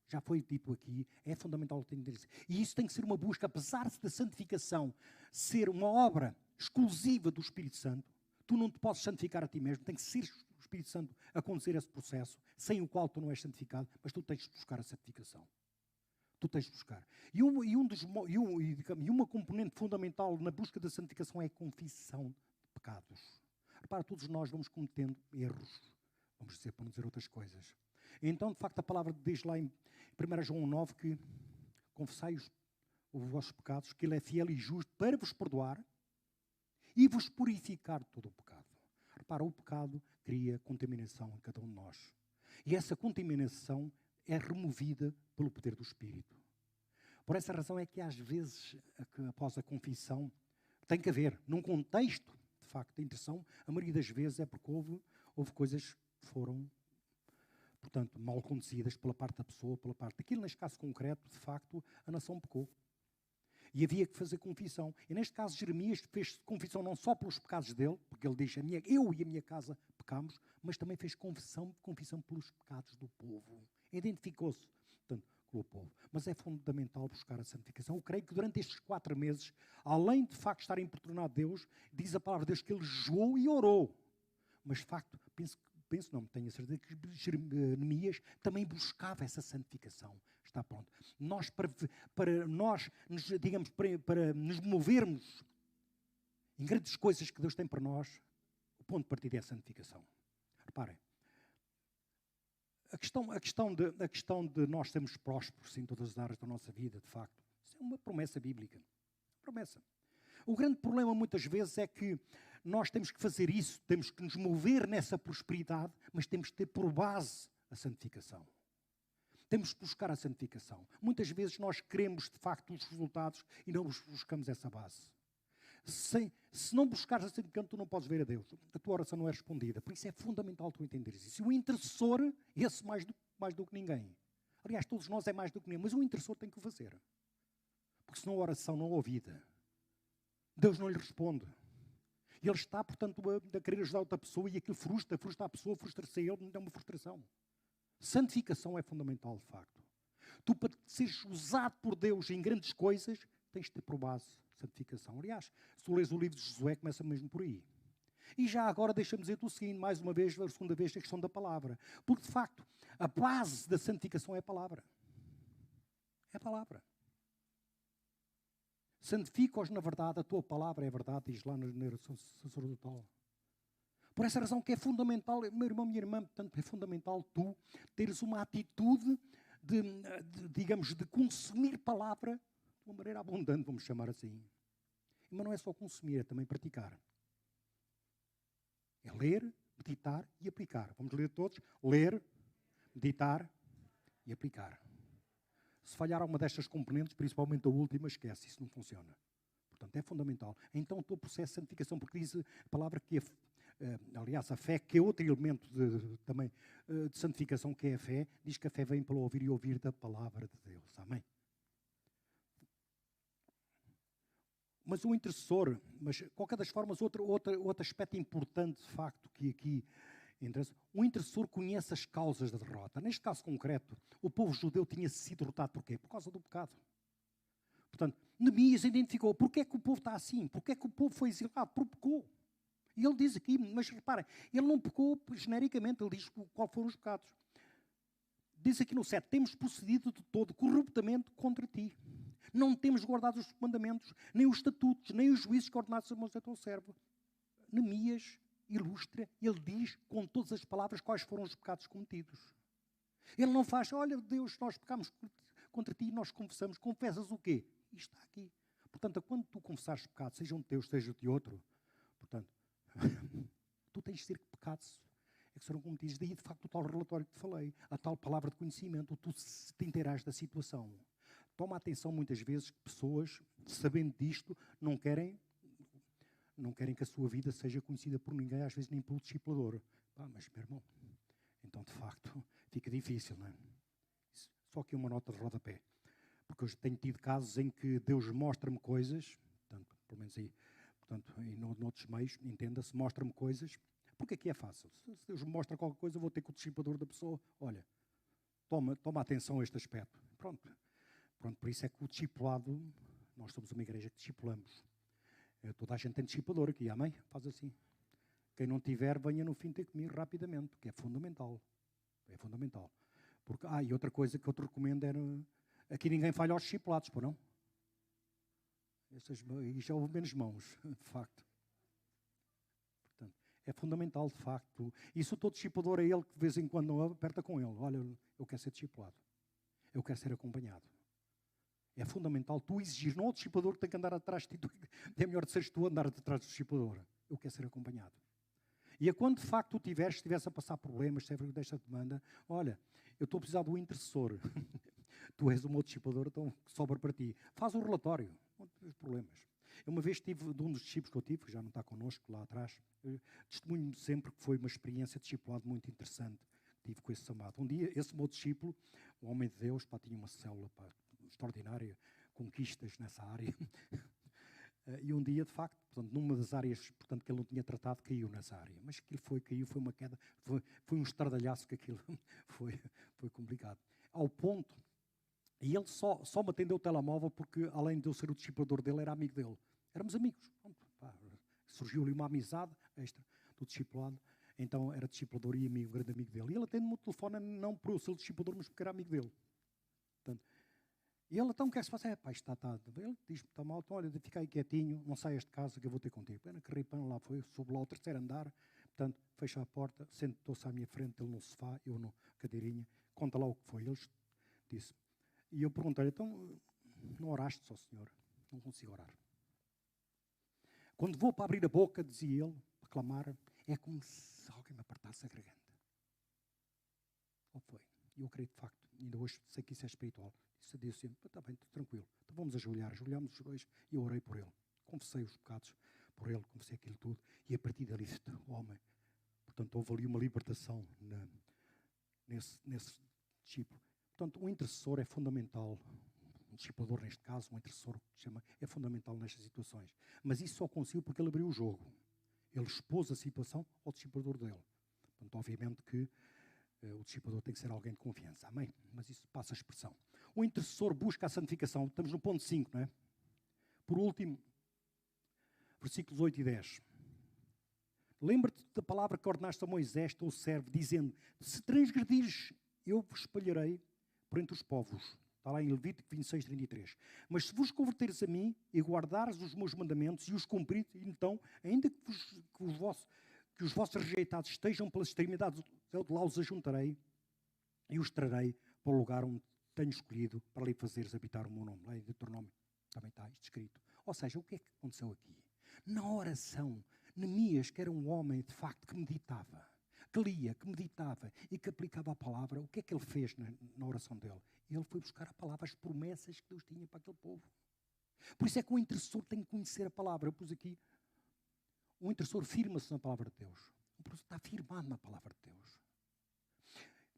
Já foi dito aqui, é fundamental o que tenho de dizer. E isso tem que ser uma busca, apesar da santificação ser uma obra exclusiva do Espírito Santo, tu não te podes santificar a ti mesmo, tem que ser o Espírito Santo a conduzir esse processo, sem o qual tu não és santificado, mas tu tens de buscar a santificação. Tu tens de buscar. E uma componente fundamental na busca da santificação é a confissão de pecados. Repara, todos nós vamos cometendo erros. Vamos dizer, para não dizer outras coisas. Então, de facto, a palavra diz lá em 1 João 9 que confessai os vossos pecados, que Ele é fiel e justo para vos perdoar e vos purificar de todo o pecado. Repara, o pecado cria contaminação em cada um de nós. E essa contaminação é removida pelo poder do Espírito. Por essa razão é que às vezes, após a confissão, tem que haver, num contexto, de facto, de intercessão, a maioria das vezes é porque houve coisas que foram, portanto, mal conduzidas pela parte da pessoa, pela parte daquilo. Neste caso concreto, de facto, a nação pecou. E havia que fazer confissão. E neste caso, Jeremias fez confissão não só pelos pecados dele, porque ele diz, eu e a minha casa pecamos, mas também fez confissão pelos pecados do povo. Identificou-se, portanto, com o povo. Mas é fundamental buscar a santificação. Eu creio que durante estes 4 meses, além de facto estar importunado a Deus, diz a palavra de Deus que ele jejuou e orou. Mas de facto, não tenho a certeza que Jeremias também buscava essa santificação. Está pronto. Nós, para nós, digamos, para nos movermos em grandes coisas que Deus tem para nós, o ponto de partida é a santificação. Reparem, a questão de nós sermos prósperos em todas as áreas da nossa vida, de facto, isso é uma promessa bíblica. Promessa. O grande problema muitas vezes é que nós temos que fazer isso, temos que nos mover nessa prosperidade, mas temos que ter por base a santificação. Temos que buscar a santificação. Muitas vezes nós queremos, de facto, os resultados e não buscamos essa base. Se não buscares a santificação, tu não podes ver a Deus. A tua oração não é respondida. Por isso é fundamental tu entenderes isso. E o intercessor, esse mais do que ninguém. Aliás, todos nós é mais do que ninguém, mas o intercessor tem que o fazer. Porque senão a oração não é ouvida. Deus não lhe responde. E ele está, portanto, a querer ajudar outra pessoa e aquilo frustra a pessoa, frustra-se a ele, não é uma frustração. Santificação é fundamental, de facto. Tu, para seres usado por Deus em grandes coisas, tens de ter por base santificação. Aliás, se tu lês o livro de Josué, começa mesmo por aí. E já agora deixa-me dizer-te o seguinte, mais uma vez, a segunda vez, a questão da palavra. Porque, de facto, a base da santificação é a palavra. É a palavra. Santifica-os na verdade, a tua palavra é a verdade, diz lá na oração sacerdotal. Por essa razão que é fundamental, meu irmão, minha irmã, portanto, é fundamental tu teres uma atitude digamos, de consumir palavra de uma maneira abundante, vamos chamar assim. Mas não é só consumir, é também praticar. É ler, meditar e aplicar. Vamos ler todos? Ler, meditar e aplicar. Se falhar alguma destas componentes, principalmente a última, esquece, isso não funciona. Portanto, é fundamental. Então, o teu processo de santificação, porque diz a palavra que, aliás, a fé, que é outro elemento também de santificação, que é a fé, diz que a fé vem pelo ouvir e ouvir da palavra de Deus. Amém? Mas o intercessor, mas de qualquer das formas, outro aspecto importante, de facto, que aqui interessa, o intercessor conhece as causas da derrota. Neste caso concreto, o povo judeu tinha sido derrotado por quê? Por causa do pecado. Portanto, Neemias identificou porque é que o povo está assim, porque é que o povo foi exilado, porque pecou. E ele diz aqui, mas reparem, ele não pecou genericamente, ele diz qual foram os pecados. Diz aqui no 7, temos procedido de todo corruptamente contra ti. Não temos guardado os mandamentos, nem os estatutos, nem os juízos que ordenaste a Moisés teu servo. Neemias ilustra, ele diz com todas as palavras quais foram os pecados cometidos. Ele não faz, olha Deus, nós pecamos contra ti e nós confessamos. Confessas o quê? Isto está aqui. Portanto, quando tu confessares pecados, sejam de Deus, seja de outro, portanto, tu tens de ser pecados é que serão cometidos. Daí, de facto, o tal relatório que te falei, a tal palavra de conhecimento, tu te inteirás da situação. Toma atenção, muitas vezes, que pessoas, sabendo disto, não querem que a sua vida seja conhecida por ninguém, às vezes nem pelo discipulador. Mas, meu irmão, então, de facto, fica difícil, não é? Só aqui uma nota de rodapé. Porque eu tenho tido casos em que Deus mostra-me coisas, portanto, pelo menos aí, portanto, e noutros meios, entenda-se, mostra-me coisas, porque aqui é fácil. Se Deus me mostra qualquer coisa, eu vou ter com o discipulador da pessoa, olha, toma atenção a este aspecto. Pronto, por isso é que o discipulado, nós somos uma igreja que discipulamos. Toda a gente tem discipulador aqui, amém? Faz assim. Quem não tiver, venha no fim ter comigo rapidamente, porque é fundamental. É fundamental. Porque, e outra coisa que eu te recomendo é Aqui ninguém falha aos discipulados, pô, não? E já houve menos mãos, de facto. Portanto, é fundamental, de facto. E se o teu discipulador é ele que de vez em quando não aperta com ele. Olha, eu quero ser discipulado. Eu quero ser acompanhado. É fundamental tu exigir. Não é o discipulador que tem que andar atrás de ti. É melhor de seres tu andar atrás do discipulador. Eu quero ser acompanhado. E a quando de facto tu estivesse a passar problemas, se é desta demanda, olha, eu estou a precisar do intercessor. Tu és o meu discipulador, então sobra para ti. Faz o relatório. Não tens problemas. Eu uma vez tive, de um dos discípulos que eu tive, que já não está connosco lá atrás, testemunho sempre que foi uma experiência de discipulado muito interessante. Tive com esse amado. Um dia, esse meu discípulo, um homem de Deus, tinha uma célula extraordinária, conquistas nessa área. E um dia, de facto, portanto, numa das áreas portanto, que ele não tinha tratado, caiu nessa área. Mas aquilo caiu, foi uma queda, foi um estardalhaço que aquilo foi complicado. Ao ponto, e ele só me atendeu o telemóvel porque, além de eu ser o discipulador dele, era amigo dele. Éramos amigos. Surgiu-lhe uma amizade extra do discipulado. Então era discipulador e amigo, grande amigo dele. E ele atende-me o telefone não por eu ser o discipulador, mas porque era amigo dele. Portanto, e ele, então, o que é que se passa? Está. Ele diz-me, está mal, então, olha, fica aí quietinho, não saias de casa que eu vou ter contigo. Pena que Ripano lá foi, soube lá ao terceiro andar, portanto, fecha a porta, sentou-se à minha frente, ele no sofá, eu na cadeirinha, conta lá o que foi. Ele disse, e eu perguntei-lhe, então, não oraste só, Senhor? Não consigo orar. Quando vou para abrir a boca, dizia ele, para clamar, é como se alguém me apertasse a garganta. Ou foi? E eu creio de facto, ainda hoje sei que isso é espiritual. Disse assim, está bem, estou tranquilo. Então vamos ajoelhar. Ajoelhámos os dois e eu orei por ele. Confessei os pecados por ele, confessei aquilo tudo. E a partir dali disse, homem, portanto, houve ali uma libertação nesse discípulo. Portanto, o intercessor é fundamental. Um discipulador, neste caso, um intercessor, é fundamental nestas situações. Mas isso só conseguiu porque ele abriu o jogo. Ele expôs a situação ao discipulador dele. Portanto, obviamente que o discipulador tem que ser alguém de confiança. Amém? Mas isso passa a expressão. O intercessor busca a santificação. Estamos no ponto 5, não é? Por último, versículos 8 e 10. Lembra-te da palavra que ordenaste a Moisés, teu servo, dizendo, se transgredires, eu vos espalharei por entre os povos. Está lá em Levítico 26, 33. Mas se vos converteres a mim e guardares os meus mandamentos e os cumprires, então, ainda que os vossos rejeitados estejam pelas extremidades, eu de lá os ajuntarei e os trarei para o lugar onde tenho escolhido para ali fazeres habitar o meu nome. Lá em Deuteronômio também está isto escrito. Ou seja, o que é que aconteceu aqui? Na oração, Neemias, que era um homem de facto que meditava, que lia, que meditava e que aplicava a palavra, o que é que ele fez na oração dele? Ele foi buscar a palavra, as promessas que Deus tinha para aquele povo. Por isso é que o intercessor tem que conhecer a palavra. Eu pus aqui, o intercessor firma-se na palavra de Deus. O intercessor está firmado na palavra de Deus.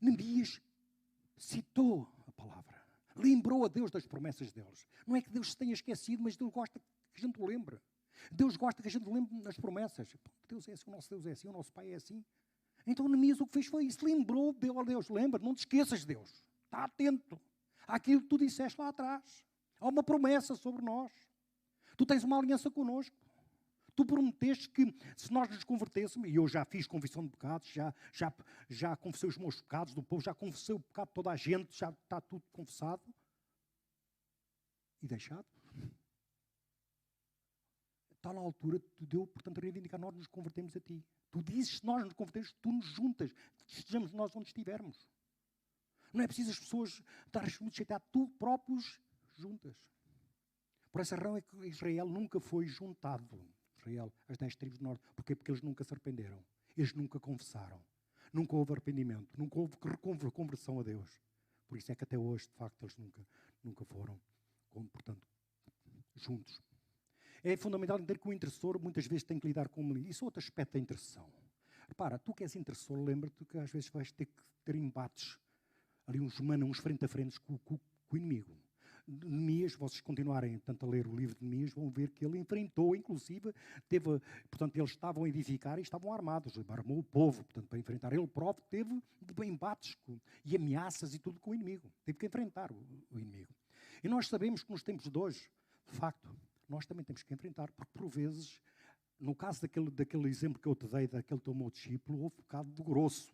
Neemias citou a palavra. Lembrou a Deus das promessas deles. Não é que Deus se tenha esquecido, mas Deus gosta que a gente o lembre. Deus gosta que a gente lembre das promessas. Deus é assim, o nosso Deus é assim, o nosso Pai é assim. Então Neemias o que fez foi isso. Lembrou, deu a Deus. Lembra, não te esqueças de Deus. Está atento àquilo que tu disseste lá atrás. Há uma promessa sobre nós. Tu tens uma aliança connosco. Tu prometeste que se nós nos convertêssemos, e eu já fiz confissão de pecados, já confessei os meus pecados do povo, já confessei o pecado de toda a gente, já está tudo confessado e deixado. Está na altura de Deus, portanto, reivindicar, nós nos convertemos a ti. Tu dizes, se nós nos convertemos, tu nos juntas, estejamos nós onde estivermos. Não é preciso as pessoas estarem sujeitas, tu próprios juntas. Por essa razão é que Israel nunca foi juntado. Israel, as 10 tribos do norte. Porquê? Porque eles nunca se arrependeram. Eles nunca confessaram. Nunca houve arrependimento. Nunca houve conversão a Deus. Por isso é que até hoje, de facto, eles nunca foram, portanto, juntos. É fundamental entender que o intercessor muitas vezes tem que lidar com isso. É outro aspecto da intercessão. Repara, tu que és intercessor, lembra-te que às vezes vais ter que ter embates, ali uns frente a frente com o inimigo. Neemias, vocês continuarem tanto a ler o livro de Neemias, vão ver que ele enfrentou, inclusive, portanto, eles estavam a edificar e estavam armados, armou o povo, portanto, para enfrentar. Ele próprio teve embates e ameaças e tudo com o inimigo. Teve que enfrentar o inimigo. E nós sabemos que nos tempos de hoje, de facto, nós também temos que enfrentar, porque por vezes, no caso daquele exemplo que eu te dei, daquele teu meu discípulo, houve um bocado de grosso.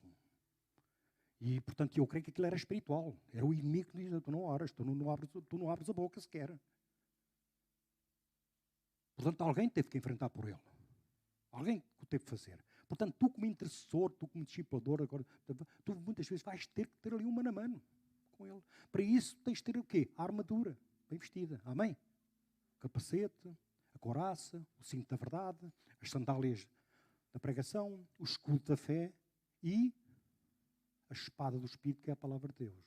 E, portanto, eu creio que aquilo era espiritual. Era o inimigo que diz, tu não oras, tu não abres a boca sequer. Portanto, alguém teve que enfrentar por ele. Alguém o teve que fazer. Portanto, tu como intercessor, tu como discipulador, agora, tu muitas vezes vais ter que ter ali uma na mano com ele. Para isso tens de ter o quê? A armadura bem vestida. Amém? O capacete, a couraça, o cinto da verdade, as sandálias da pregação, o escudo da fé e a espada do Espírito, que é a palavra de Deus.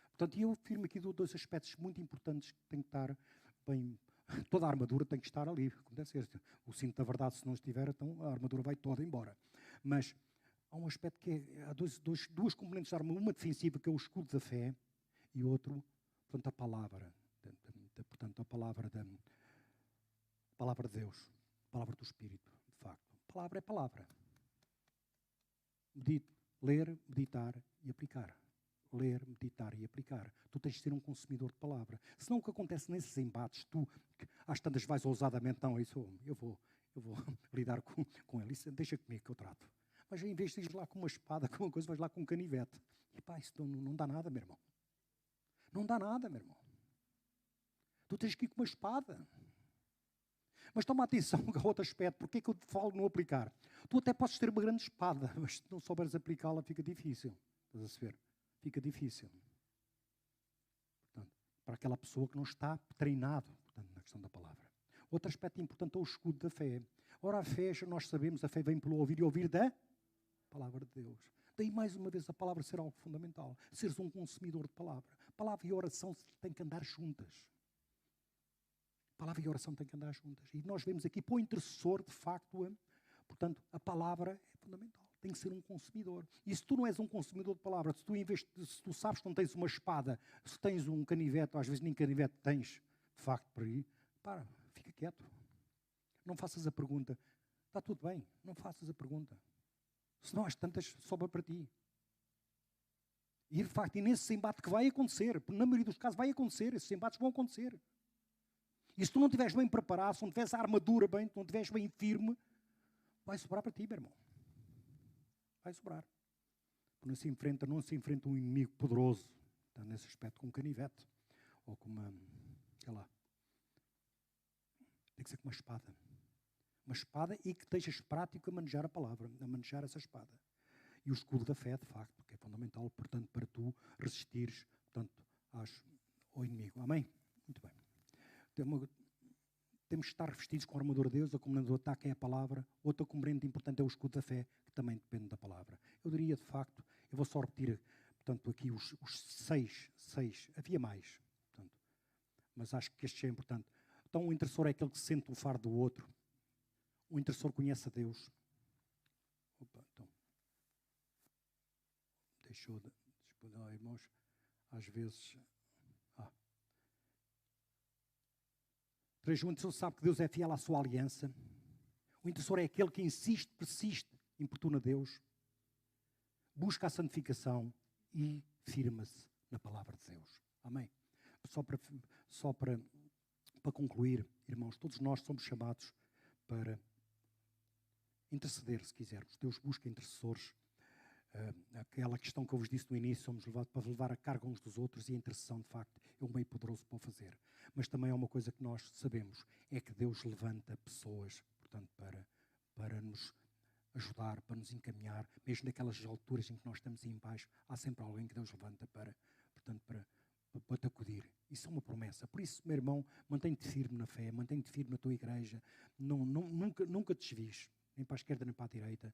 Portanto, eu afirmo aqui dois aspectos muito importantes que têm que estar bem. Toda a armadura tem que estar ali, como deve ser. O cinto da verdade, se não estiver, então a armadura vai toda embora. Mas há um aspecto que é. Há duas componentes da armadura, uma defensiva, que é o escudo da fé, e outro, portanto, a palavra. Portanto, a palavra de Deus, a palavra do Espírito, de facto. A palavra é palavra. Ler, meditar e aplicar. Ler, meditar e aplicar. Tu tens de ser um consumidor de palavra. Senão o que acontece nesses embates, tu às tantas vais ousadamente, não, isso eu vou lidar com ele, isso deixa comigo que eu trato. Mas em vez de ir lá com uma espada, com uma coisa, vais lá com um canivete. E pá, isso não dá nada, meu irmão. Não dá nada, meu irmão. Tu tens que ir com uma espada. Mas toma atenção a outro aspecto. Porque é que eu te falo no aplicar? Tu até podes ter uma grande espada, mas se não souberes aplicá-la, fica difícil. Estás a saber? Fica difícil. Portanto, para aquela pessoa que não está treinado, portanto, na questão da palavra. Outro aspecto importante é o escudo da fé. Ora, a fé, nós sabemos, a fé vem pelo ouvir e ouvir da palavra de Deus. Daí, mais uma vez, a palavra ser algo fundamental. Seres um consumidor de palavra. Palavra e oração têm que andar juntas. Palavra e oração têm que andar juntas. E nós vemos aqui, para o intercessor, de facto, portanto, a palavra é fundamental. Tem que ser um consumidor. E se tu não és um consumidor de palavra, se tu sabes que não tens uma espada, se tens um canivete, às vezes nem canivete tens, de facto, por aí, fica quieto. Não faças a pergunta. Está tudo bem, não faças a pergunta. Se não, às tantas, sobra para ti. E, de facto, nesse embate que vai acontecer, na maioria dos casos vai acontecer, esses embates vão acontecer. E se tu não estiveres bem preparado, se não tiveres a armadura bem, se não estiveres bem firme, vai sobrar para ti, meu irmão. Vai sobrar. Não se enfrenta um inimigo poderoso, está nesse aspecto, com um canivete, ou com uma, sei lá. Tem que ser com uma espada. Uma espada e que estejas prático a manejar a palavra, a manejar essa espada. E o escudo da fé, de facto, que é fundamental, portanto, para tu resistires, portanto, ao inimigo. Amém? Muito bem. Temos que estar revestidos com a armadura de Deus. A componente do ataque é a palavra. Outra componente importante é o escudo da fé, que também depende da palavra. Eu diria, de facto, eu vou só repetir, portanto, aqui os seis. Havia mais, portanto, mas acho que este é importante. Então, o intercessor é aquele que sente o fardo do outro. O intercessor conhece a Deus. Então, deixou de responder, irmãos, às vezes... 3. O intercessor sabe que Deus é fiel à sua aliança. O intercessor é aquele que insiste, persiste, importuna Deus, busca a santificação e firma-se na palavra de Deus. Amém? Só para concluir, irmãos, todos nós somos chamados para interceder, se quisermos. Deus busca intercessores. Aquela questão que eu vos disse no início, somos levados para levar a carga uns dos outros, e a intercessão, de facto, é um meio poderoso para o fazer. Mas também há uma coisa que nós sabemos, é que Deus levanta pessoas, portanto, para nos ajudar, para nos encaminhar, mesmo naquelas alturas em que nós estamos em baixo, há sempre alguém que Deus levanta para te acudir. Isso é uma promessa. Por isso, meu irmão, mantém-te firme na fé, mantém-te firme na tua igreja, nunca te desvies, nem para a esquerda nem para a direita,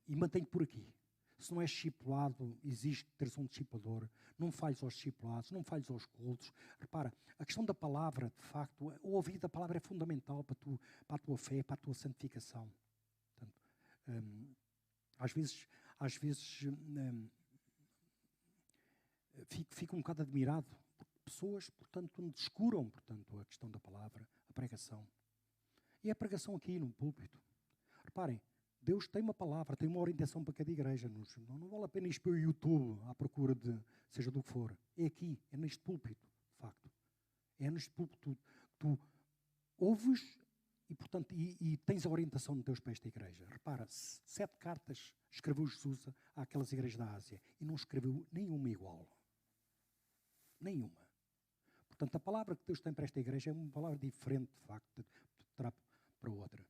e mantém-te por aqui. Se não és discipulado, exige teres um discipulador. Não falhes aos discipulados, não falhes aos cultos. Repara, a questão da palavra, de facto, o ouvir da palavra é fundamental para a tua fé, para a tua santificação. Portanto, às vezes fico um bocado admirado por pessoas, portanto, descuram, portanto, a questão da palavra, a pregação. E a pregação aqui no púlpito. Reparem, Deus tem uma palavra, tem uma orientação para cada igreja. Não vale a pena ir para o YouTube à procura de seja do que for. É aqui, é neste púlpito, de facto. É neste púlpito que tu ouves e, portanto, Portanto, e tens a orientação de Deus para esta igreja. Repara, 7 cartas escreveu Jesus àquelas igrejas da Ásia e não escreveu nenhuma igual. Nenhuma. Portanto, a palavra que Deus tem para esta igreja é uma palavra diferente, de facto, de para outra.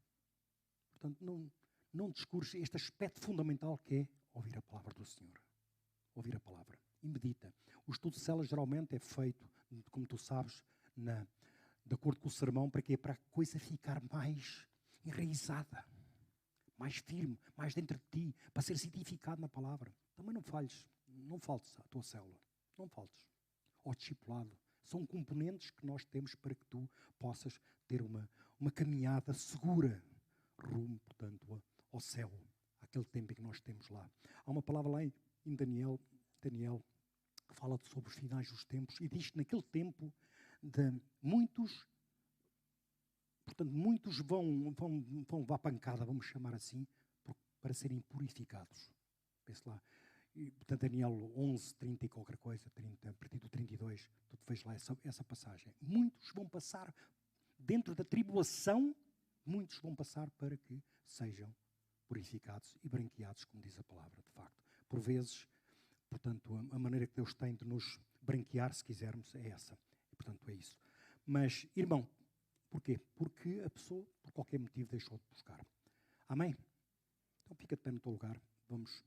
Portanto, não descures este aspecto fundamental que é ouvir a palavra do Senhor. Ouvir a palavra. E medita. O estudo de células geralmente é feito, como tu sabes, de acordo com o sermão, para quê? Para a coisa ficar mais enraizada, mais firme, mais dentro de ti, para ser edificado na palavra. Também não faltes à tua célula. Não faltes. Ao discipulado. São componentes que nós temos para que tu possas ter uma caminhada segura rumo, portanto, ao céu, àquele tempo em que nós temos lá. Há uma palavra lá em Daniel que fala sobre os finais dos tempos e diz que naquele tempo de muitos, portanto, muitos vão levar pancada, vamos chamar assim, para serem purificados. Pense lá. E, portanto, Daniel 11, 30 e qualquer coisa, 30, a partir do 32, tu vês lá essa passagem. Muitos vão passar, dentro da tribulação, muitos vão passar para que sejam purificados e branqueados, como diz a palavra, de facto. Por vezes, portanto, a maneira que Deus tem de nos branquear, se quisermos, é essa. E, portanto, é isso. Mas, irmão, porquê? Porque a pessoa, por qualquer motivo, deixou de buscar. Amém? Então fica de pé no teu lugar. Vamos